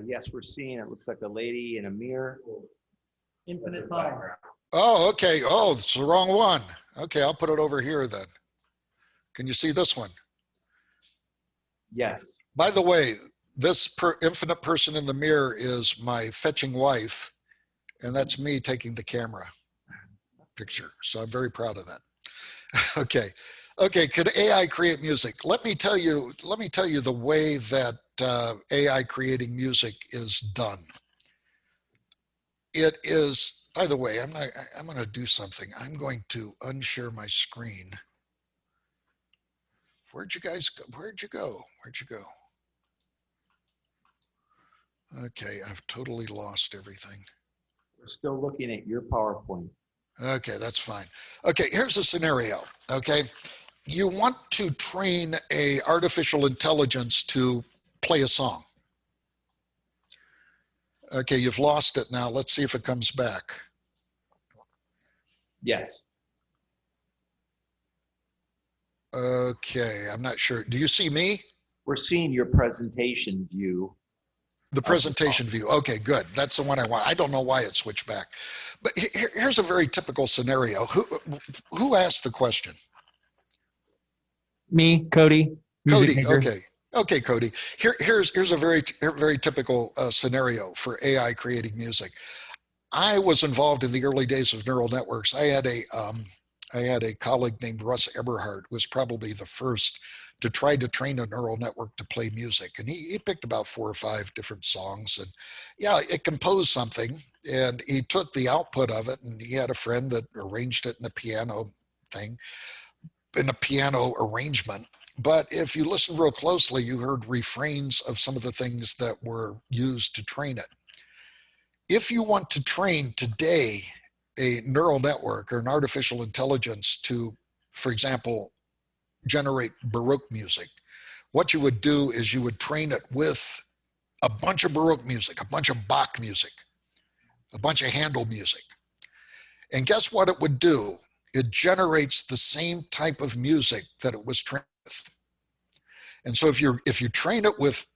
Yes, we're seeing, it looks like a lady in a mirror. Infinite time. Oh, okay. Oh, it's the wrong one. Okay, I'll put it over here then. Can you see this one? Yes. By the way, this infinite person in the mirror is my fetching wife, and that's me taking the camera picture. So I'm very proud of that. Okay. Okay, could AI create music? Let me tell you the way that AI creating music is done. It is, by the way, I'm going to do something. I'm going to unshare my screen. Where'd you guys go? Where'd you go? Where'd you go? Okay, I've totally lost everything. We're still looking at your PowerPoint. Okay, that's fine. Okay, here's a scenario, okay? You want to train a artificial intelligence to play a song. Okay, you've lost it now. Let's see if it comes back. Yes. Okay, I'm not sure. Do you see me? We're seeing your presentation view. The presentation view. Okay, good. That's the one I want. I don't know why it switched back. But here's a very typical scenario. Who asked the question? Me, Cody, music Cody. maker. Okay. Okay, Cody. Here's a very typical scenario for AI creating music. I was involved in the early days of neural networks. I had a colleague named Russ Eberhard, who was probably the first to try to train a neural network to play music. And he picked about 4 or 5 different songs. And yeah, it composed something. And he took the output of it, and he had a friend that arranged it in a piano thing, in a piano arrangement. But if you listen real closely, you heard refrains of some of the things that were used to train it. If you want to train today a neural network or an artificial intelligence to, for example, generate Baroque music, what you would do is you would train it with a bunch of Baroque music, a bunch of Bach music, a bunch of Handel music. And guess what it would do? It generates the same type of music that it was trained with. And so if you train it with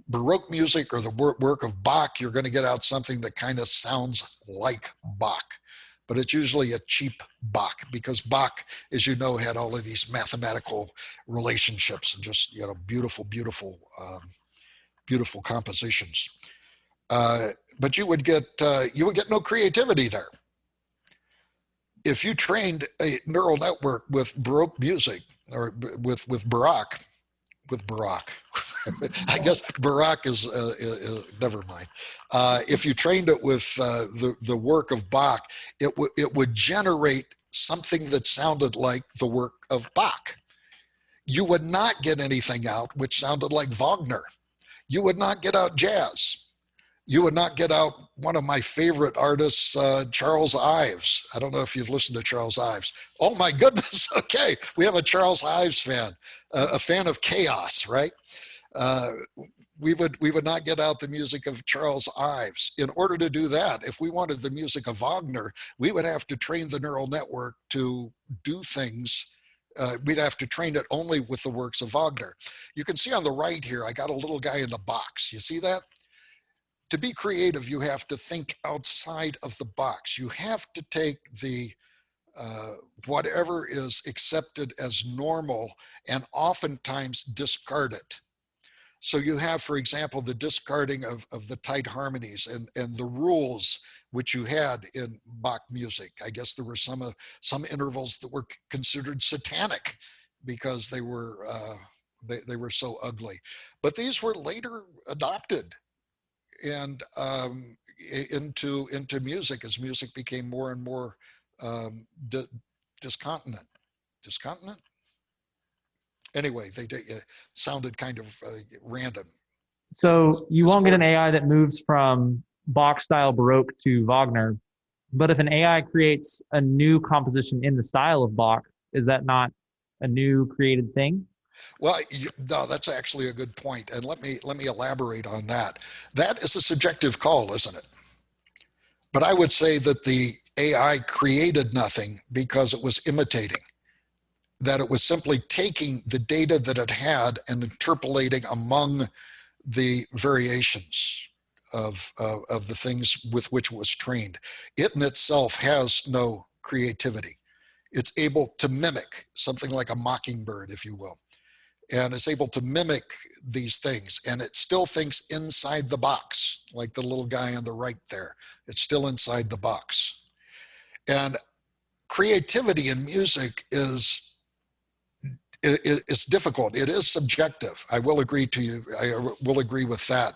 Baroque music or the work of Bach, you're going to get out something that kind of sounds like Bach. But it's usually a cheap Bach, because Bach, as you know, had all of these mathematical relationships and just, beautiful, beautiful compositions. But you would get no creativity there. If you trained a neural network with Baroque music, or with Baroque, I guess Baroque is never mind. If you trained it with the work of Bach, it would generate something that sounded like the work of Bach. You would not get anything out which sounded like Wagner. You would not get out jazz. You would not get out one of my favorite artists, Charles Ives. I don't know if you've listened to Charles Ives. Oh my goodness, okay. We have a Charles Ives fan, a fan of chaos, right? We would not get out the music of Charles Ives. In order to do that, if we wanted the music of Wagner, we would have to train the neural network to do things. We'd have to train it only with the works of Wagner. You can see on the right here, I got a little guy in the box. You see that? To be creative, you have to think outside of the box. You have to take the whatever is accepted as normal and oftentimes discard it. So you have, for example, the discarding of the tight harmonies and the rules which you had in Bach music. I guess there were some intervals that were considered satanic because they were so ugly. But these were later adopted and into music as music became more and more discontinent. Anyway, they sounded kind of random. So you won't get an AI that moves from Bach style Baroque to Wagner. But if an AI creates a new composition in the style of Bach, is that not a new created thing? Well, no, that's actually a good point. And let me elaborate on that. That is a subjective call, isn't it? But I would say that the AI created nothing because it was imitating, that it was simply taking the data that it had and interpolating among the variations of the things with which it was trained. It in itself has no creativity. It's able to mimic something like a mockingbird, if you will. And it's able to mimic these things. And it still thinks inside the box, like the little guy on the right there. It's still inside the box. And creativity in music is difficult. It is subjective. I will agree to you. I will agree with that.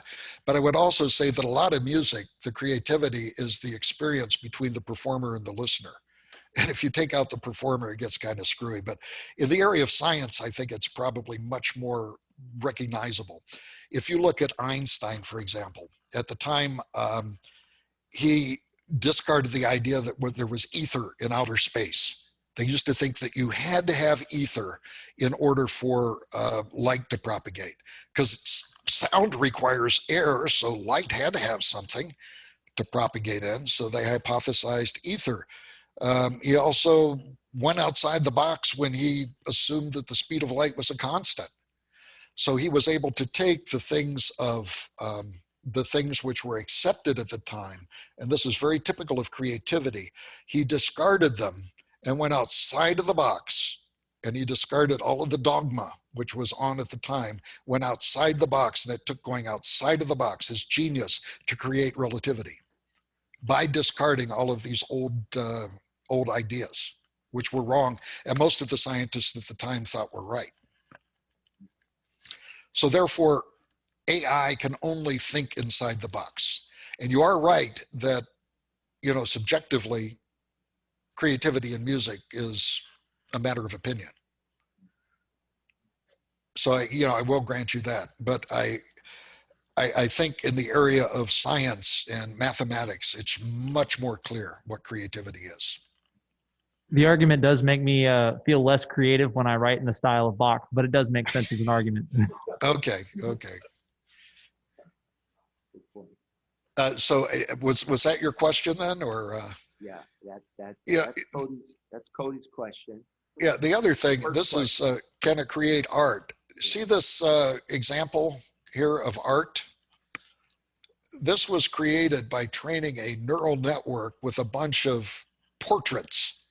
But I would also say that a lot of music, the creativity is the experience between the performer and the listener. And if you take out the performer, it gets kind of screwy. But in the area of science, I think it's probably much more recognizable. If you look at Einstein, for example, at the time, he discarded the idea that there was ether in outer space. They used to think that you had to have ether in order for light to propagate, because sound requires air, so light had to have something to propagate in. So they hypothesized ether. He also went outside the box when he assumed that the speed of light was a constant. So he was able to take the things of the things which were accepted at the time, and this is very typical of creativity, he discarded them and went outside of the box, and he discarded all of the dogma which was on at the time, went outside the box, and it took going outside of the box, his genius, to create relativity by discarding all of these old ideas, which were wrong, and most of the scientists at the time thought were right. So therefore, AI can only think inside the box. And you are right that, subjectively, creativity in music is a matter of opinion. So I will grant you that, but I think in the area of science and mathematics, it's much more clear what creativity is. The argument does make me feel less creative when I write in the style of Bach, but it does make sense as an argument. Okay. So was that your question then, or? Yeah, Yeah. That's Cody's question. Yeah. The other thing, First this is, can it create art? See this example here of art? This was created by training a neural network with a bunch of portraits,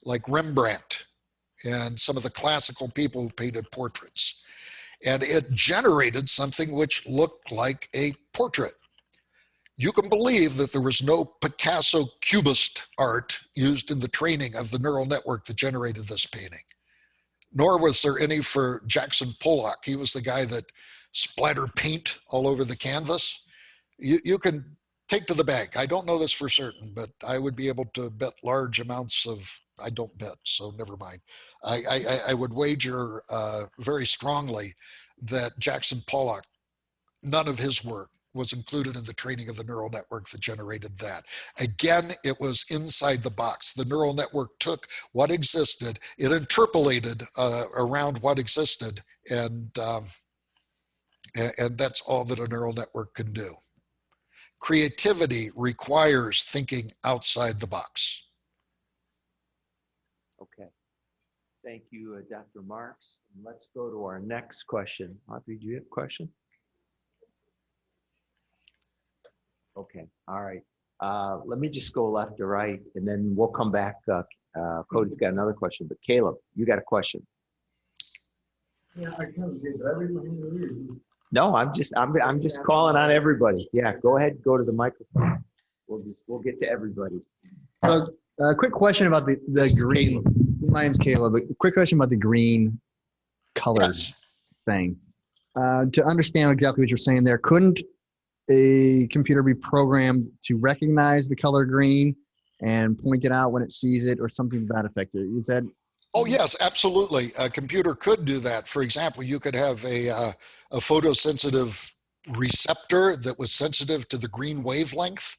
like Rembrandt and some of the classical people who painted portraits. And it generated something which looked like a portrait. You can believe that there was no Picasso Cubist art used in the training of the neural network that generated this painting. Nor was there any for Jackson Pollock. He was the guy that splattered paint all over the canvas. You can take to the bank. I don't know this for certain, but I would be able to bet large amounts of, I don't bet, so never mind. I would wager very strongly that Jackson Pollock, none of his work was included in the training of the neural network that generated that. Again, it was inside the box. The neural network took what existed, it interpolated around what existed, and that's all that a neural network can do. Creativity requires thinking outside the box. Okay. Thank you, Dr. Marks. Let's go to our next question. Audrey, do you have a question? Okay, all right. Let me just go left to right, and then we'll come back. Cody's got another question, but Caleb, you got a question. Yeah, I kind of did, but everybody. No, I'm just calling on everybody. Yeah, go ahead, go to the microphone. We'll get to everybody. So, a quick question about the green. My name's Caleb. A quick question about the green colored thing. To understand exactly what you're saying there, couldn't a computer be programmed to recognize the color green and point it out when it sees it, or something to that effect? Is that? Oh yes, absolutely. A computer could do that. For example, you could have a photosensitive receptor that was sensitive to the green wavelength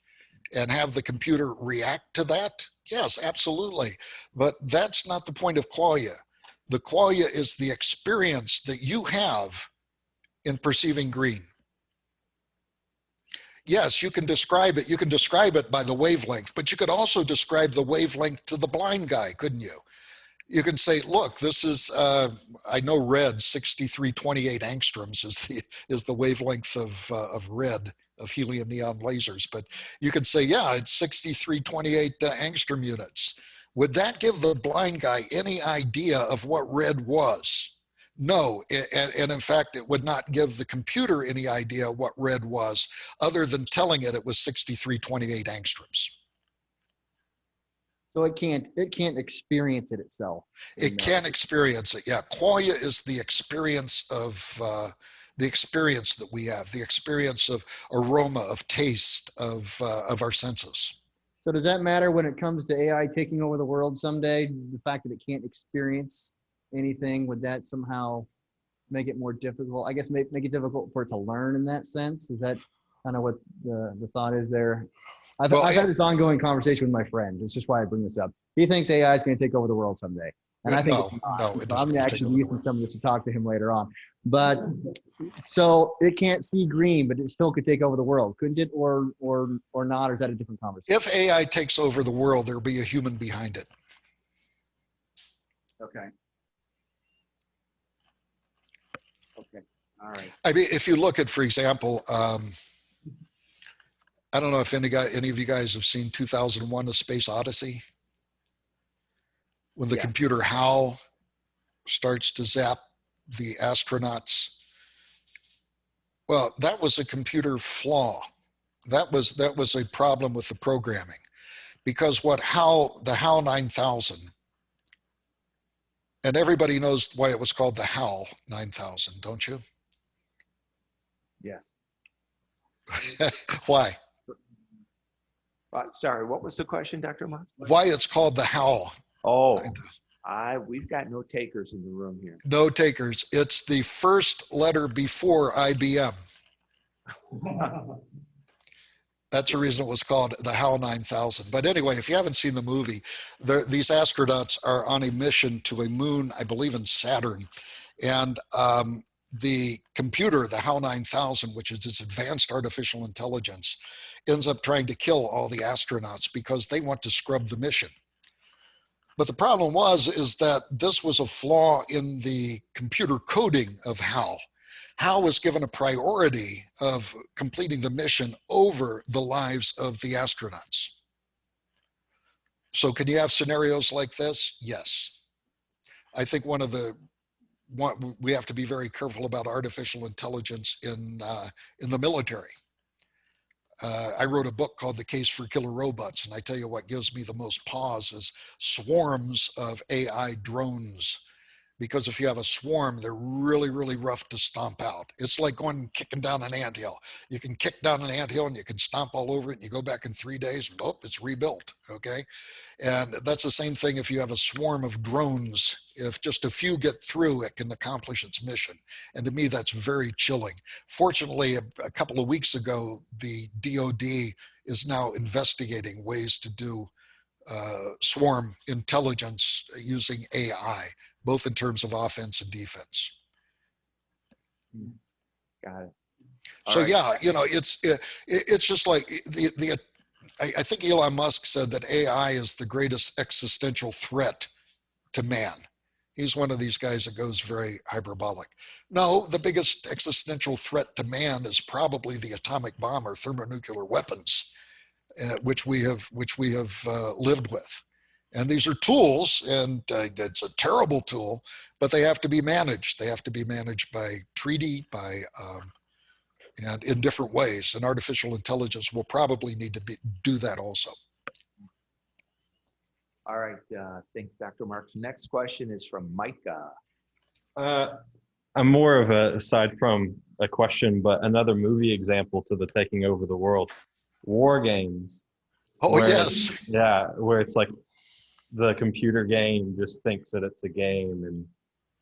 and have the computer react to that. Yes, absolutely. But that's not the point of qualia. The qualia is the experience that you have in perceiving green. Yes, you can describe it. You can describe it by the wavelength, but you could also describe the wavelength to the blind guy, couldn't you? You can say, look, this is, I know red, 6328 angstroms is the wavelength of red, of helium neon lasers. But you could say, yeah, it's 6328 angstrom units. Would that give the blind guy any idea of what red was? No, and in fact, it would not give the computer any idea what red was, other than telling it was 6328 angstroms. So it can't experience it itself. It can experience it. Yeah, qualia is the experience of the experience that we have, the experience of aroma, of taste, of our senses. So does that matter when it comes to AI taking over the world someday? The fact that it can't experience anything, would that somehow make it more difficult? I guess make it difficult for it to learn in that sense. Is that kind of what the thought is there? I've had this ongoing conversation with my friend. It's just why I bring this up. He thinks AI is going to take over the world someday. And I think I'm going to actually use some of this to talk to him later on. But so it can't see green, but it still could take over the world, couldn't it? Or not? Or is that a different conversation? If AI takes over the world, there'll be a human behind it. Okay. Okay. All right. I mean, if you look at, for example, I don't know if any of you guys have seen 2001: A Space Odyssey, when the Yes. computer HAL starts to zap the astronauts. Well, that was a computer flaw. That was a problem with the programming, because the HAL 9000, and everybody knows why it was called the HAL 9000, don't you? Yes. Why? Sorry, what was the question, Dr. Mark? Why it's called the HAL? Oh, we've got no takers in the room here. No takers. It's the first letter before IBM. That's the reason it was called the HAL 9000. But anyway, if you haven't seen the movie, these astronauts are on a mission to a moon, I believe in Saturn. And the computer, the HAL 9000, which is its advanced artificial intelligence, ends up trying to kill all the astronauts because they want to scrub the mission. But the problem is that this was a flaw in the computer coding of HAL. HAL was given a priority of completing the mission over the lives of the astronauts. So can you have scenarios like this? Yes. I think we have to be very careful about artificial intelligence in the military. I wrote a book called The Case for Killer Robots, and I tell you what gives me the most pause is swarms of AI drones. Because if you have a swarm, they're really, really rough to stomp out. It's like kicking down an anthill. You can kick down an anthill and you can stomp all over it, and you go back in 3 days and it's rebuilt, okay? And that's the same thing if you have a swarm of drones. If just a few get through, it can accomplish its mission. And to me, that's very chilling. Fortunately, a couple of weeks ago, the DoD is now investigating ways to do swarm intelligence using AI, both in terms of offense and defense. Got it. So right. yeah, it's just like I think Elon Musk said that AI is the greatest existential threat to man. He's one of these guys that goes very hyperbolic. No, the biggest existential threat to man is probably the atomic bomb or thermonuclear weapons, which we have lived with. And these are tools, and it's a terrible tool, but they have to be managed. They have to be managed by treaty, and in different ways. And artificial intelligence will probably need to do that also. All right. Thanks, Dr. Marks. Next question is from Micah. I'm more of aside from a question, but another movie example to the taking over the world. War games. Oh, yes. Yeah, where it's like the computer game just thinks that it's a game and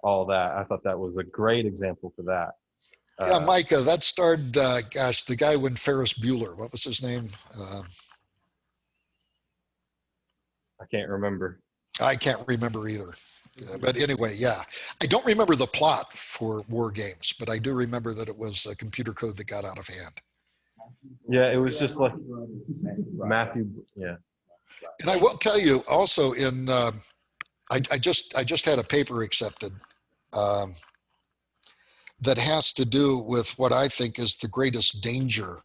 all that. I thought that was a great example for that. Yeah, Micah, that starred, the guy when Ferris Bueller, what was his name? I can't remember. I can't remember either. But anyway, yeah. I don't remember the plot for War Games, but I do remember that it was a computer code that got out of hand. Yeah, it was just like Matthew, yeah. And I will tell you also I just had a paper accepted that has to do with what I think is the greatest danger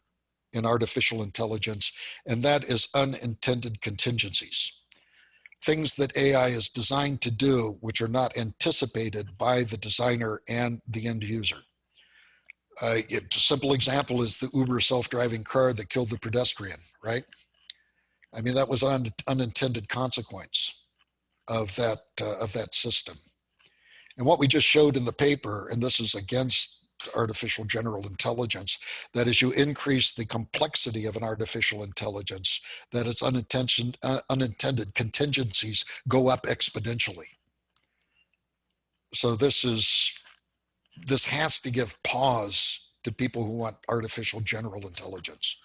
in artificial intelligence, and that is unintended contingencies. Things that AI is designed to do which are not anticipated by the designer and the end user. A simple example is the Uber self-driving car that killed the pedestrian, right? I mean, that was an unintended consequence of that system. And what we just showed in the paper, and this is against artificial general intelligence, that as you increase the complexity of an artificial intelligence, that its unintended contingencies go up exponentially. So this has to give pause to people who want artificial general intelligence,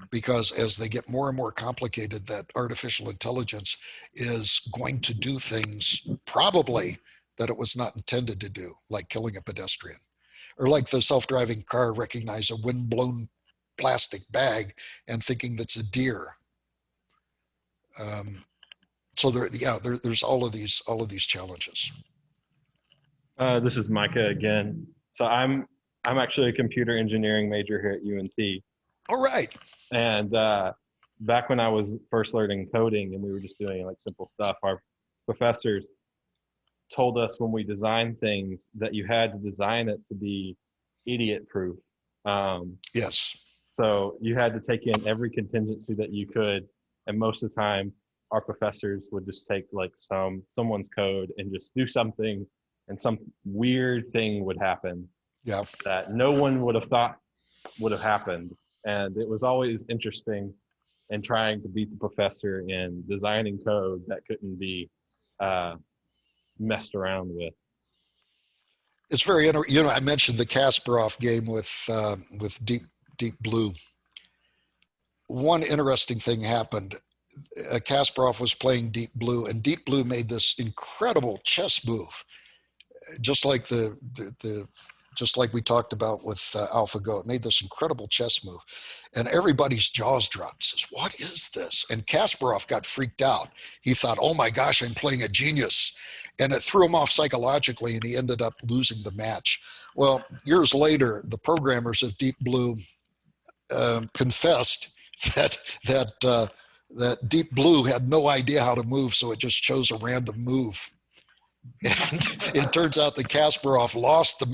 because as they get more and more complicated, that artificial intelligence is going to do things probably that it was not intended to do, like killing a pedestrian, or like the self-driving car recognize a wind-blown plastic bag and thinking that's a deer. So there's all of these challenges. This is Micah again. So I'm actually a computer engineering major here at UNT. All right. And back when I was first learning coding and we were just doing like simple stuff, our professors told us when we designed things that you had to design it to be idiot proof. Yes. So you had to take in every contingency that you could. And most of the time, our professors would just take like someone's code and just do something, and some weird thing would happen Yeah. that no one would have thought would have happened. And it was always interesting in trying to beat the professor in designing code that couldn't be messed around with. It's very interesting. I mentioned the Kasparov game with Deep Blue. One interesting thing happened. Kasparov was playing Deep Blue, and Deep Blue made this incredible chess move, just like just like we talked about with AlphaGo. It made this incredible chess move, and everybody's jaws dropped. Says, "What is this?" And Kasparov got freaked out. He thought, "Oh my gosh, I'm playing a genius," and it threw him off psychologically, and he ended up losing the match. Well, years later, the programmers of Deep Blue confessed that that Deep Blue had no idea how to move, so it just chose a random move. And it turns out that Kasparov lost the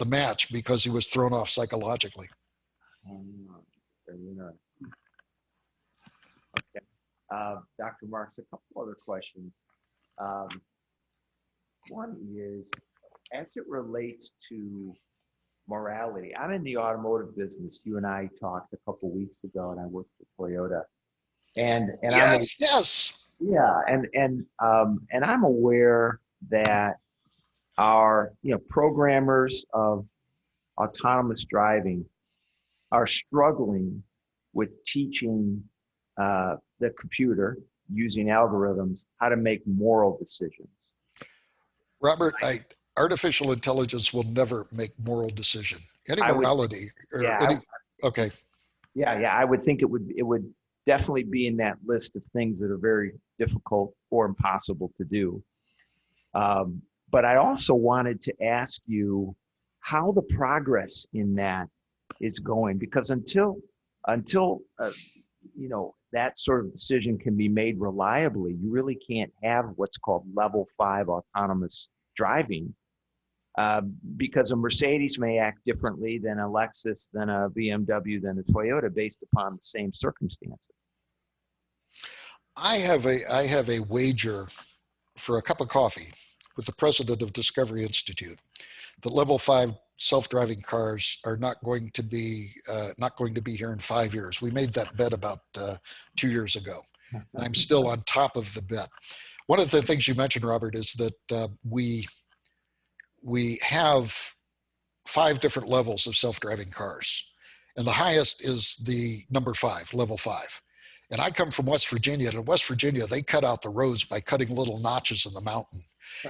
match because he was thrown off psychologically. Very interesting. Okay. Dr. Marks, a couple other questions. One is, as it relates to morality, I'm in the automotive business. You and I talked a couple weeks ago, and I worked for Toyota. And Yes. yeah, and I'm aware that our programmers of autonomous driving are struggling with teaching the computer using algorithms how to make moral decisions. Robert, artificial intelligence will never make moral decision. Any morality okay. Yeah, I would think it would definitely be in that list of things that are very difficult or impossible to do. But I also wanted to ask you how the progress in that is going, because until that sort of decision can be made reliably, you really can't have what's called level 5 autonomous driving, because a Mercedes may act differently than a Lexus, than a BMW, than a Toyota, based upon the same circumstances. I have a wager for a cup of coffee with the president of Discovery Institute that level 5 self-driving cars are not going to be here in 5 years. We made that bet about 2 years ago, and I'm still on top of the bet. One of the things you mentioned, Robert, is that we have 5 different levels of self-driving cars, and the highest is the number 5, level 5. And I come from West Virginia, and in West Virginia, they cut out the roads by cutting little notches in the mountain,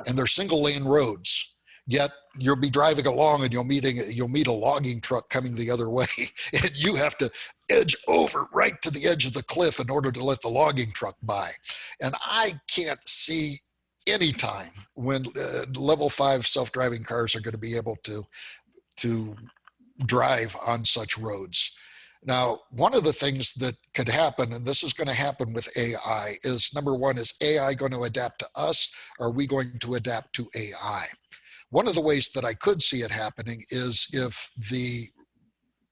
and they're single lane roads. Yet you'll be driving along and you'll meet a logging truck coming the other way, and you have to edge over right to the edge of the cliff in order to let the logging truck by. And I can't see any time when level 5 self-driving cars are going to be able to drive on such roads. Now, one of the things that could happen, and this is going to happen with AI, is number one, is AI going to adapt to us? Or are we going to adapt to AI? One of the ways that I could see it happening is if the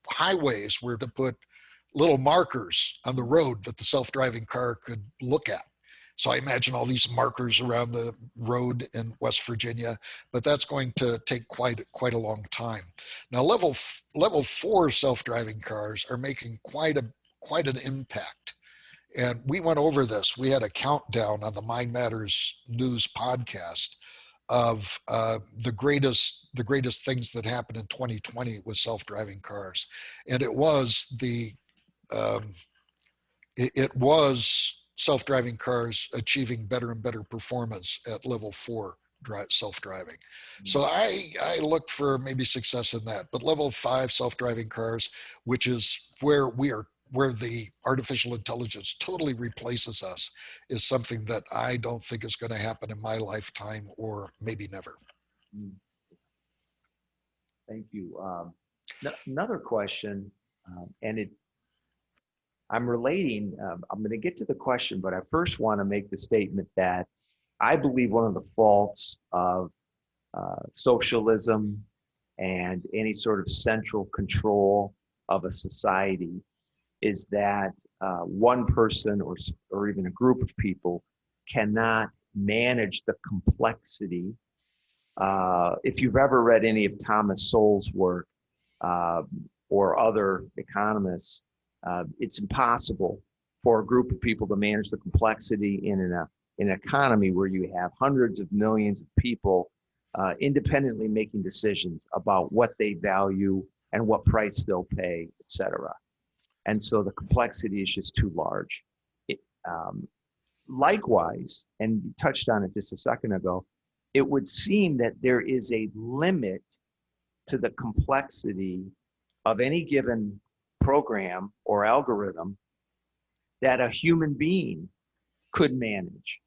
highways were to put little markers on the road that the self-driving car could look at. So I imagine all these markers around the road in West Virginia, but that's going to take quite a long time. Now, level 4 self-driving cars are making quite an impact. And we went over this. We had a countdown on the Mind Matters News podcast of the greatest things that happened in 2020 with self-driving cars, and it was self-driving cars achieving better and better performance at level 4 self-driving. So I look for maybe success in that. But level 5 self-driving cars, which is where the artificial intelligence totally replaces us, is something that I don't think is going to happen in my lifetime, or maybe never. Thank you. Another question. And I'm relating, I'm going to get to the question, but I first want to make the statement that I believe one of the faults of socialism and any sort of central control of a society is that one person or even a group of people cannot manage the complexity. If you've ever read any of Thomas Sowell's work or other economists, it's impossible for a group of people to manage the complexity in an economy where you have hundreds of millions of people independently making decisions about what they value and what price they'll pay, et cetera. And so the complexity is just too large. Likewise, and you touched on it just a second ago, it would seem that there is a limit to the complexity of any given program or algorithm that a human being could manage.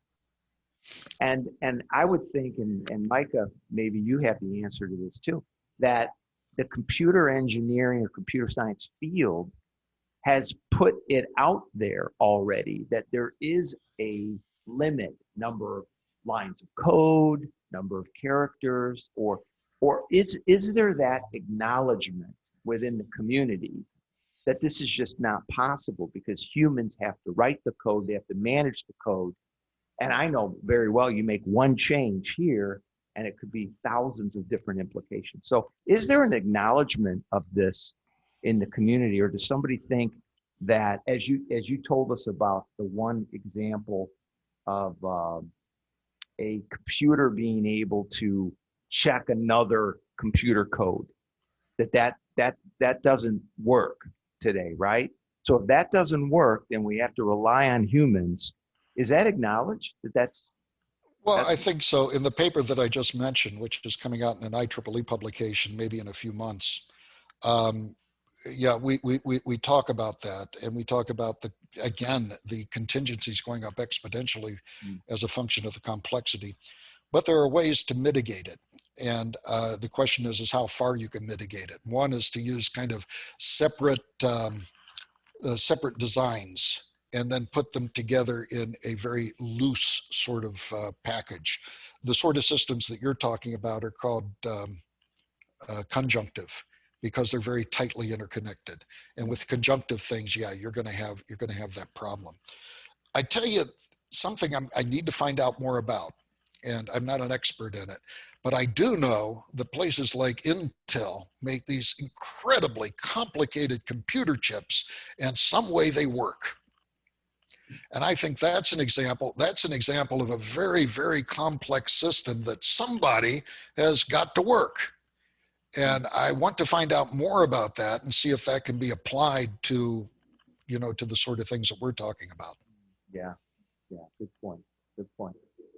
And I would think, and Micah, maybe you have the answer to this too, that the computer engineering or computer science field has put it out there already that there is a limit, number of lines of code, number of characters, or is there that acknowledgement within the community that this is just not possible because humans have to write the code, they have to manage the code. And I know very well you make one change here and it could be thousands of different implications. So is there an acknowledgement of this in the community, or does somebody think that, as you told us about the one example of a computer being able to check another computer code, that doesn't work today, right? So if that doesn't work, then we have to rely on humans. Is that acknowledged that's Well, I think so. In the paper that I just mentioned, which is coming out in an IEEE publication, maybe in a few months, yeah, we talk about that, and we talk about the contingencies going up exponentially as a function of the complexity. But there are ways to mitigate it, and the question is how far you can mitigate it. One is to use kind of separate designs and then put them together in a very loose sort of package. The sort of systems that you're talking about are called conjunctive, because they're very tightly interconnected. And with conjunctive things, yeah, you're going to have that problem. I tell you something I need to find out more about, and I'm not an expert in it, but I do know that places like Intel make these incredibly complicated computer chips, and some way they work. And I think that's an example of a very, very complex system that somebody has got to work. And I want to find out more about that and see if that can be applied to, to the sort of things that we're talking about. Yeah, good point.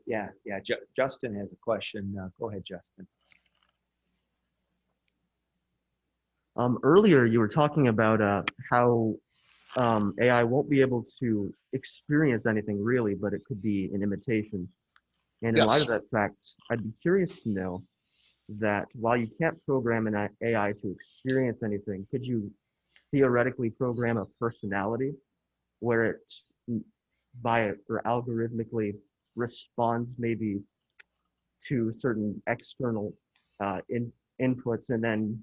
Yeah. Justin has a question. Go ahead, Justin. Earlier, you were talking about how AI won't be able to experience anything really, but it could be an imitation. And in light of that fact, I'd be curious to know that while you can't program an AI to experience anything, could you theoretically program a personality where it or algorithmically responds maybe to certain external inputs and then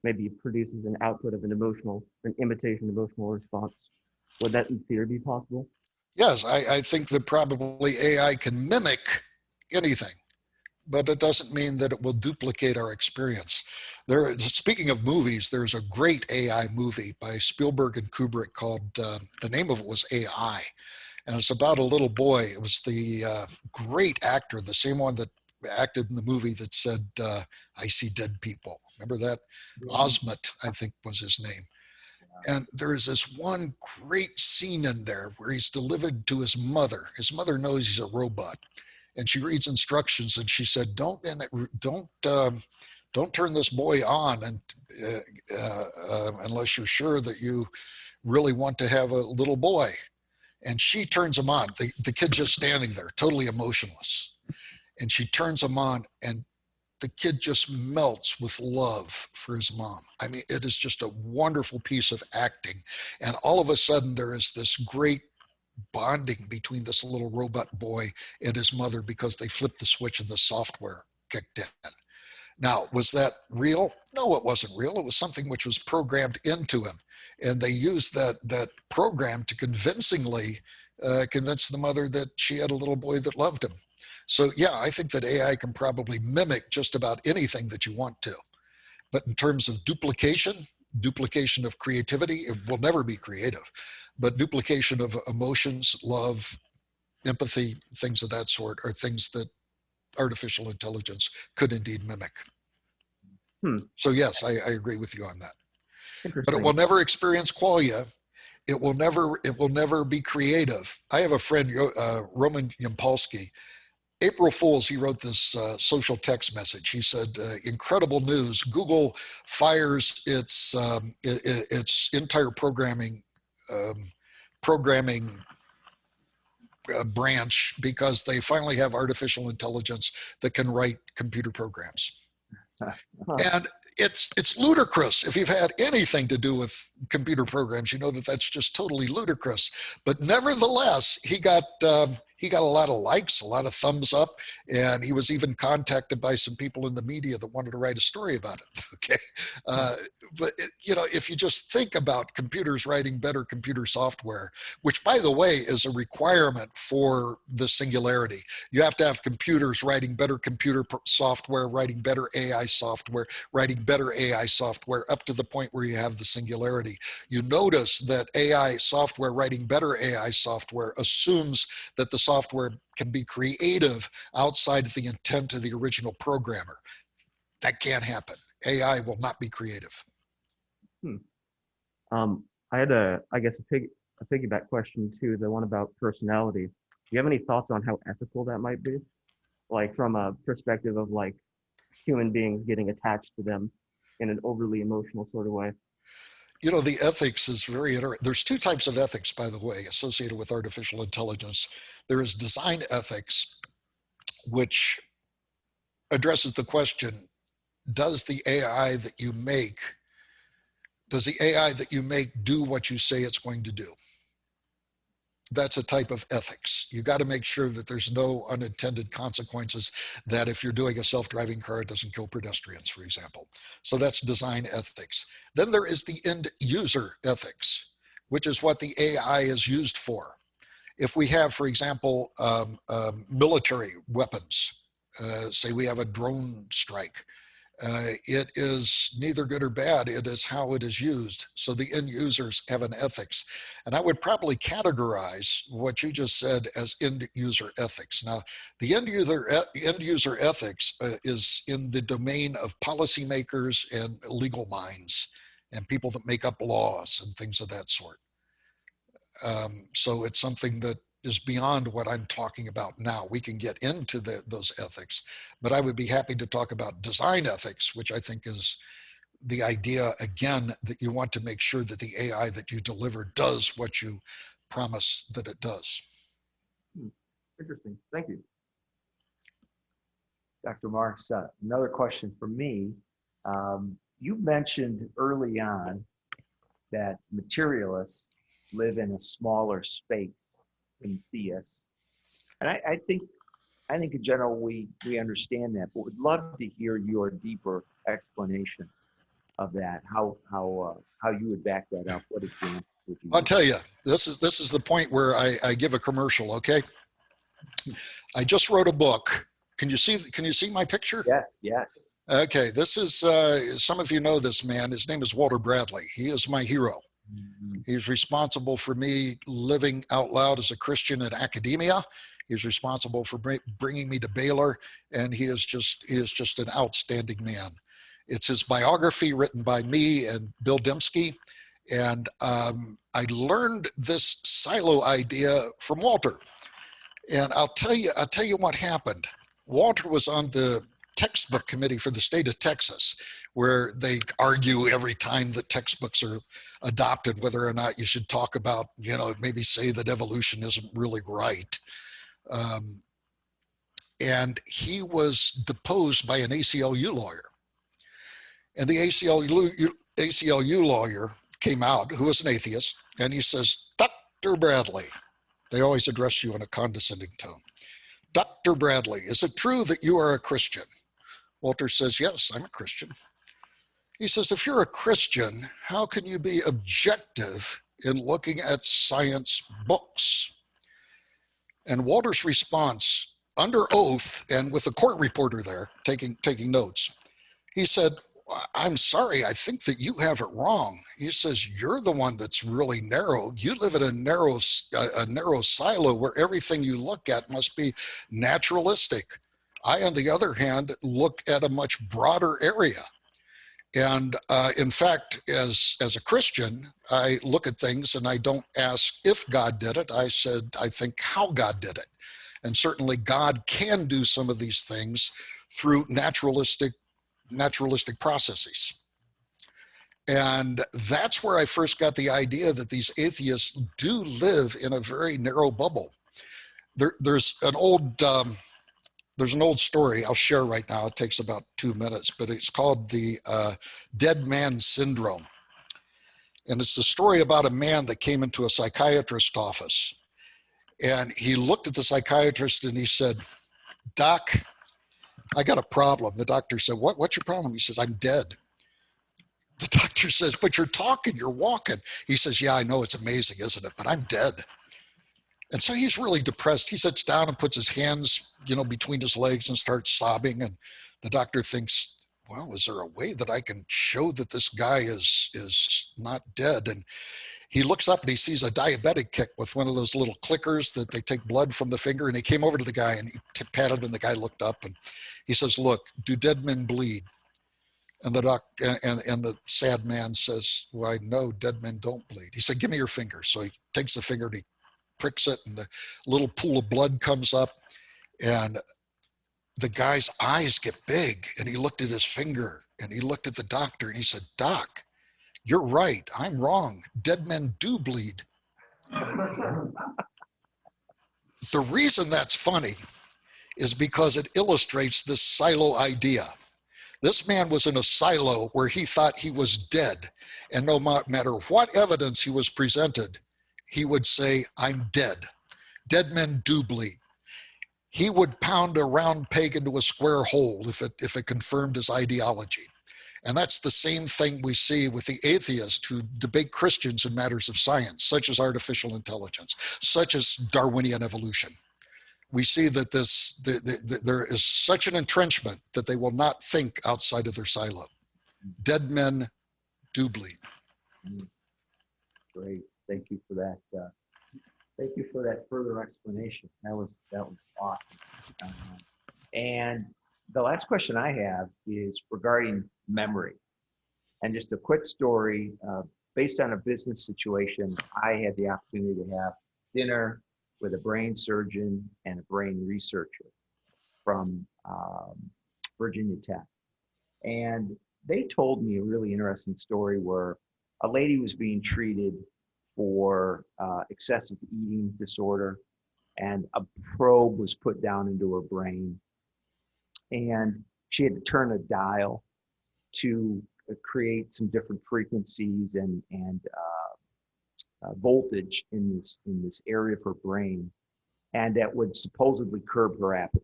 maybe produces an output of an imitation emotional response? Would that in theory be possible? Yes, I think that probably AI can mimic anything, but it doesn't mean that it will duplicate our experience. Speaking of movies, there's a great AI movie by Spielberg and Kubrick called, the name of it was AI. And it's about a little boy. It was the great actor, the same one that acted in the movie that said, I see dead people. Remember that? Yeah. Osment, I think was his name. And there is this one great scene in there where he's delivered to his mother. His mother knows he's a robot, and she reads instructions, and she said, "Don't turn this boy on, and unless you're sure that you really want to have a little boy." And she turns him on. The kid's just standing there, totally emotionless, and she turns him on, and the kid just melts with love for his mom. I mean, it is just a wonderful piece of acting. And all of a sudden, there is this great bonding between this little robot boy and his mother because they flipped the switch and the software kicked in. Now, was that real? No, it wasn't real. It was something which was programmed into him. And they used that program to convincingly convince the mother that she had a little boy that loved him. So yeah, I think that AI can probably mimic just about anything that you want to. But in terms of duplication of creativity, it will never be creative. But duplication of emotions, love, empathy, things of that sort are things that artificial intelligence could indeed mimic. So yes, I agree with you on that. But it will never experience qualia. It will never be creative. I have a friend, Roman Yampolsky. April Fools, he wrote this social text message. He said, incredible news, Google fires its entire programming branch because they finally have artificial intelligence that can write computer programs. And it's ludicrous. If you've had anything to do with computer programs, you know that that's just totally ludicrous. But nevertheless, he got a lot of likes, a lot of thumbs up, and he was even contacted by some people in the media that wanted to write a story about it. Okay, but if you just think about computers writing better computer software, which by the way is a requirement for the singularity, you have to have computers writing better computer software, writing better AI software, writing better AI software up to the point where you have the singularity. You notice that AI software writing better AI software assumes that the software can be creative outside of the intent of the original programmer. That can't happen. AI will not be creative. I had a piggyback question too, the one about personality. Do you have any thoughts on how ethical that might be? Like from a perspective of like human beings getting attached to them in an overly emotional sort of way? The ethics is very interesting. There's two types of ethics, by the way, associated with artificial intelligence. There is design ethics, which addresses the question, does the AI that you make do what you say it's going to do? That's a type of ethics. You got to make sure that there's no unintended consequences, that if you're doing a self-driving car, it doesn't kill pedestrians, for example. So that's design ethics. Then there is the end user ethics, which is what the AI is used for. If we have, for example, military weapons, say we have a drone strike, it is neither good or bad. It is how it is used. So the end users have an ethics. And I would probably categorize what you just said as end user ethics. Now, the end user ethics is in the domain of policymakers and legal minds and people that make up laws and things of that sort. So it's something that is beyond what I'm talking about now. We can get into those ethics, but I would be happy to talk about design ethics, which I think is the idea, again, that you want to make sure that the AI that you deliver does what you promise that it does. Interesting. Thank you. Dr. Marks, another question for me. You mentioned early on that materialists live in a smaller space than theists. And I think in general, we understand that, but would love to hear your deeper explanation of that, how you would back that up. What example would you I'll use? tell you, this is the point where I give a commercial, okay? I just wrote a book. Can you see my picture? Yes. Okay, this is, some of you know this man. His name is Walter Bradley. He is my hero. He's responsible for me living out loud as a Christian in academia. He's responsible for bringing me to Baylor, and he is just an outstanding man. It's his biography written by me and Bill Dembski, and I learned this silo idea from Walter. And I'll tell you what happened. Walter was on the textbook committee for the state of Texas, where they argue every time that textbooks are adopted whether or not you should talk about, maybe say that evolution isn't really right. and he was deposed by an ACLU lawyer. And the ACLU lawyer came out, who was an atheist, and he says, Dr. Bradley, they always address you in a condescending tone. Dr. Bradley, is it true that you are a Christian? Walter says, yes, I'm a Christian. He says, if you're a Christian, how can you be objective in looking at science books? And Walter's response, under oath and with a court reporter there taking notes, he said, I'm sorry, I think that you have it wrong. He says, you're the one that's really narrow. You live in a narrow silo where everything you look at must be naturalistic. I, on the other hand, look at a much broader area. And in fact, as a Christian, I look at things and I don't ask if God did it. I said, I think how God did it. And certainly God can do some of these things through naturalistic processes. And that's where I first got the idea that these atheists do live in a very narrow bubble. There's an old story I'll share right now. It takes about 2 minutes, but it's called the dead man syndrome. And it's the story about a man that came into a psychiatrist's office. And he looked at the psychiatrist and he said, Doc, I got a problem. The doctor said, what's your problem? He says, I'm dead. The doctor says, but you're talking, you're walking. He says, yeah, I know, it's amazing, isn't it? But I'm dead. And so he's really depressed. He sits down and puts his hands, between his legs and starts sobbing. And the doctor thinks, well, is there a way that I can show that this guy is not dead? And he looks up and he sees a diabetic kit with one of those little clickers that they take blood from the finger. And he came over to the guy and he patted him. And the guy looked up and he says, look, do dead men bleed? And the sad man says, well, no, dead men don't bleed. He said, give me your finger. So he takes the finger and he pricks it and the little pool of blood comes up and the guy's eyes get big and he looked at his finger and he looked at the doctor and he said, Doc, you're right. I'm wrong. Dead men do bleed. The reason that's funny is because it illustrates this silo idea. This man was in a silo where he thought he was dead. And no matter what evidence he was presented, he would say, I'm dead. Dead men do bleed. He would pound a round peg into a square hole if it confirmed his ideology. And that's the same thing we see with the atheists who debate Christians in matters of science, such as artificial intelligence, such as Darwinian evolution. We see that there is such an entrenchment that they will not think outside of their silo. Dead men do bleed. Great. Thank you for that. Thank you for that further explanation. That was awesome. And the last question I have is regarding memory. And just a quick story, based on a business situation, I had the opportunity to have dinner with a brain surgeon and a brain researcher from Virginia Tech. And they told me a really interesting story where a lady was being treated for excessive eating disorder, and a probe was put down into her brain. And she had to turn a dial to create some different frequencies and voltage in this area of her brain, and that would supposedly curb her appetite.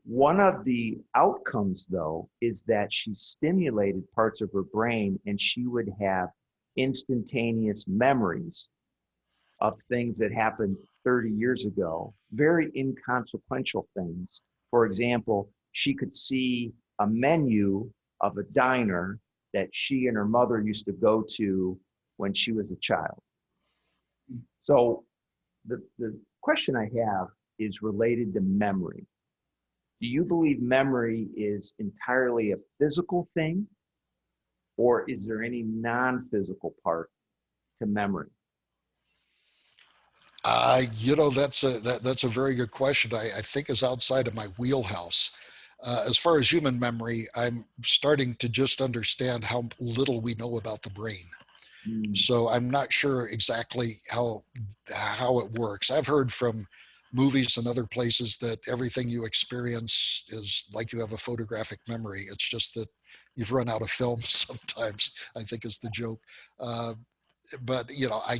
One of the outcomes, though, is that she stimulated parts of her brain, and she would have instantaneous memories of things that happened 30 years ago, very inconsequential things. For example, she could see a menu of a diner that she and her mother used to go to when she was a child. So the question I have is related to memory. Do you believe memory is entirely a physical thing, or is there any non-physical part to memory? That's a very good question. I think is outside of my wheelhouse. As far as human memory, I'm starting to just understand how little we know about the brain. So I'm not sure exactly how it works. I've heard from movies and other places that everything you experience is like you have a photographic memory. It's just that you've run out of film sometimes, I think is the joke. Uh, but you know, I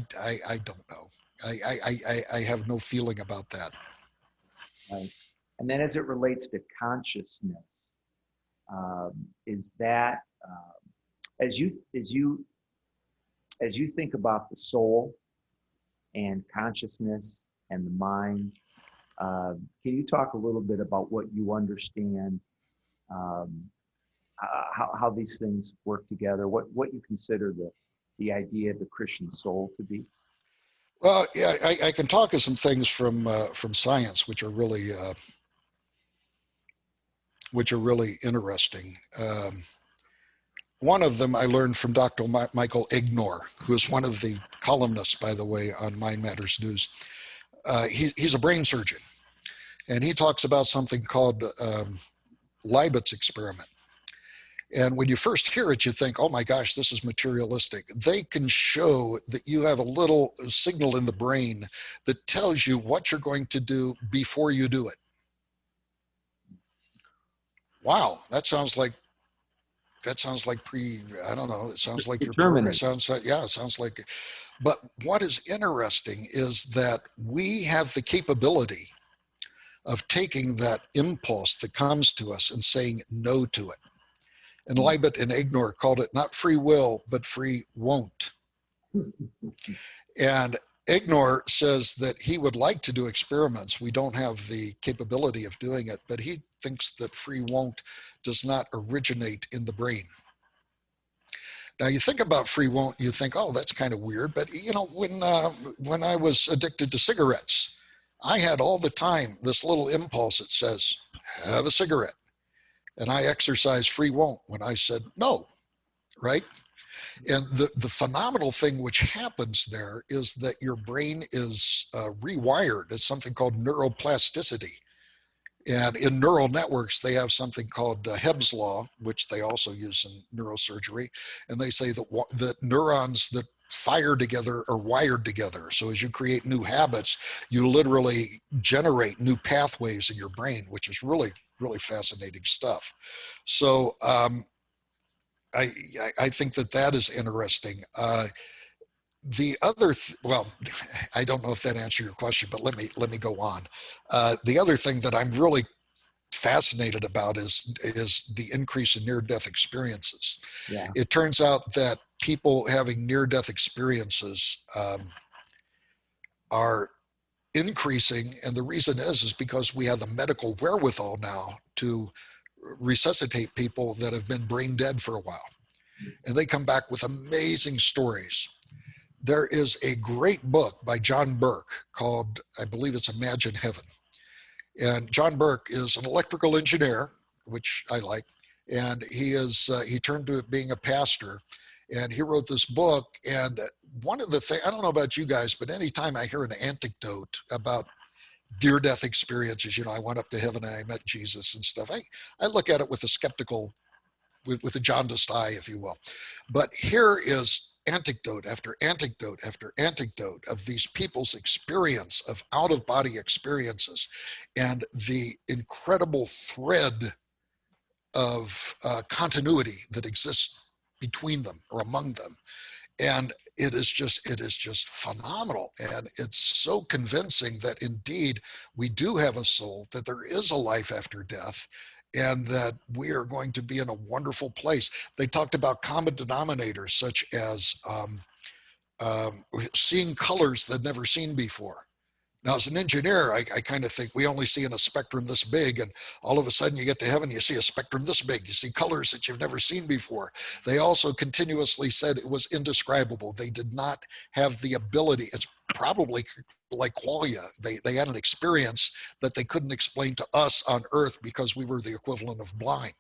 don't know. I have no feeling about that. Right. And then as it relates to consciousness, is that as you think about the soul and consciousness and the mind, can you talk a little bit about what you understand, how these things work together, what you consider the idea of the Christian soul to be? Well, yeah, I can talk of some things from science, which are really interesting. One of them I learned from Dr. Michael Ignor, who is one of the columnists, by the way, on Mind Matters News. He's a brain surgeon, and he talks about something called Leibott's experiment. And when you first hear it, you think, oh my gosh, this is materialistic. They can show that you have a little signal in the brain that tells you what you're going to do before you do it. Wow, that sounds like I don't know, it sounds like your program. It sounds like, yeah, it sounds like, but what is interesting is that we have the capability of taking that impulse that comes to us and saying no to it. And Leibott and Ignor called it not free will, but free won't. And Ignor says that he would like to do experiments. We don't have the capability of doing it, but he thinks that free won't does not originate in the brain. Now you think about free won't, you think, oh, that's kind of weird. But you know, when I was addicted to cigarettes, I had all the time this little impulse that says, have a cigarette. And I exercised free won't when I said no, right? And the phenomenal thing which happens there is that your brain is rewired. It's something called neuroplasticity. And in neural networks, they have something called Hebb's law, which they also use in neurosurgery. And they say that neurons that fire together are wired together. So as you create new habits, you literally generate new pathways in your brain, which is really, really fascinating stuff. So I think that is interesting. The other, well, I don't know if that answered your question, but let me go on. The other thing that I'm really fascinated about is the increase in near-death experiences. Yeah. It turns out that people having near-death experiences are increasing, and the reason is because we have the medical wherewithal now to resuscitate people that have been brain dead for a while, and they come back with amazing stories. There is a great book by John Burke called, I believe it's Imagine Heaven. And John Burke is an electrical engineer, which I like, and he turned to being a pastor, and he wrote this book. And one of the things, I don't know about you guys, but anytime I hear an anecdote about near-death experiences, you know, I went up to heaven and I met Jesus and stuff, I look at it with a skeptical, with a jaundiced eye, if you will. But here is anecdote after anecdote after anecdote of these people's experience of out-of-body experiences and the incredible thread of continuity that exists between them or among them. And it is just phenomenal. And it's so convincing that indeed we do have a soul, that there is a life after death, and that we are going to be in a wonderful place. They talked about common denominators such as seeing colors they'd never seen before. Now, as an engineer, I kind of think we only see in a spectrum this big, and all of a sudden you get to heaven, you see a spectrum this big. You see colors that you've never seen before. They also continuously said it was indescribable. They did not have the ability. It's probably like qualia. They had an experience that they couldn't explain to us on Earth because we were the equivalent of blind.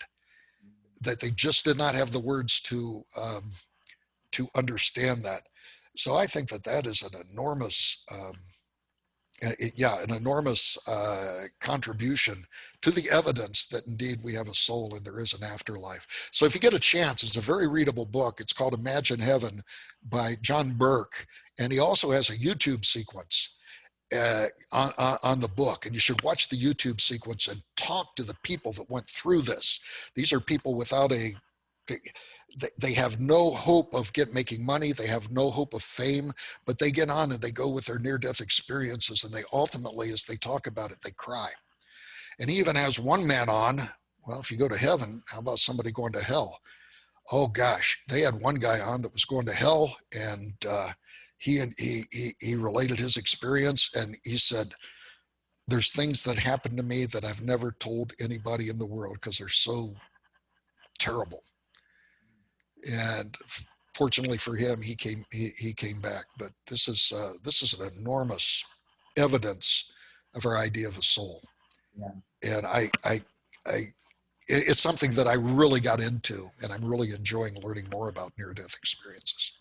That they just did not have the words to understand that. So I think that is an enormous an enormous contribution to the evidence that indeed we have a soul and there is an afterlife. So if you get a chance, it's a very readable book. It's called Imagine Heaven by John Burke. And he also has a YouTube sequence. on the book, and you should watch the YouTube sequence and talk to the people that went through this. These are people without they have no hope of making money. They have no hope of fame, but they get on and they go with their near-death experiences, and they ultimately, as they talk about it, they cry. And he even has one man on, well, if you go to heaven, how about somebody going to hell? Oh gosh, they had one guy on that was going to hell, and he related his experience, and he said, there's things that happened to me that I've never told anybody in the world because they're so terrible. And fortunately for him, he came back. But this is an enormous evidence of our idea of a soul. Yeah. And it's something that I really got into, and I'm really enjoying learning more about near-death experiences.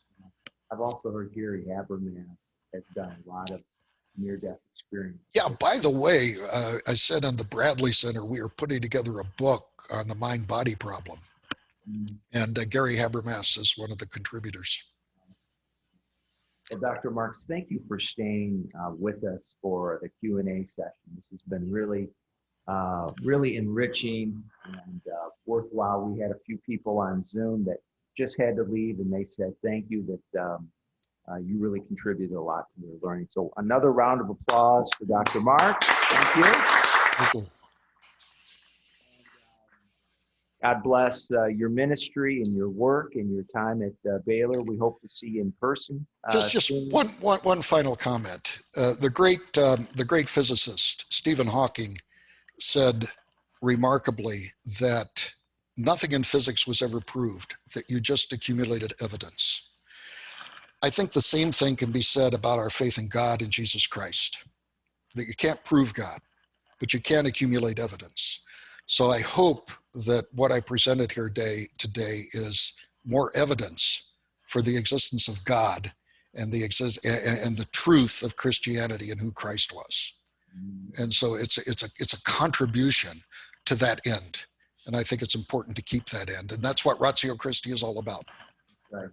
I've also heard Gary Habermas has done a lot of near-death experience. Yeah, by the way, I said on the Bradley Center, we are putting together a book on the mind-body problem. And Gary Habermas is one of the contributors. Well, Dr. Marks, thank you for staying with us for the Q&A session. This has been really, really enriching and worthwhile. We had a few people on Zoom that just had to leave, and they said thank you, that you really contributed a lot to their learning. So another round of applause for Dr. Marks. Thank you. Thank you. God bless your ministry and your work and your time at Baylor. We hope to see you in person. Just one final comment. The great physicist Stephen Hawking said remarkably that nothing in physics was ever proved, that you just accumulated evidence. I think the same thing can be said about our faith in God and Jesus Christ, that you can't prove God, but you can accumulate evidence. So I hope that what I presented here today is more evidence for the existence of God and the truth of Christianity and who Christ was. And so it's a contribution to that end. And I think it's important to keep that end. And that's what Ratio Christi is all about. Right.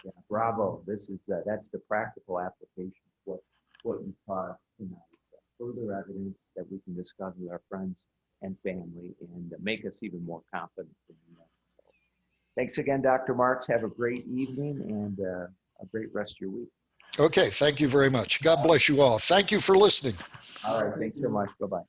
Yeah. Bravo. This is that's the practical application of what you taught us tonight. Further evidence that we can discuss with our friends and family and make us even more confident in that. So, thanks again, Dr. Marks. Have a great evening and a great rest of your week. Okay. Thank you very much. God bless you all. Thank you for listening. All right. Thanks so much. Bye-bye.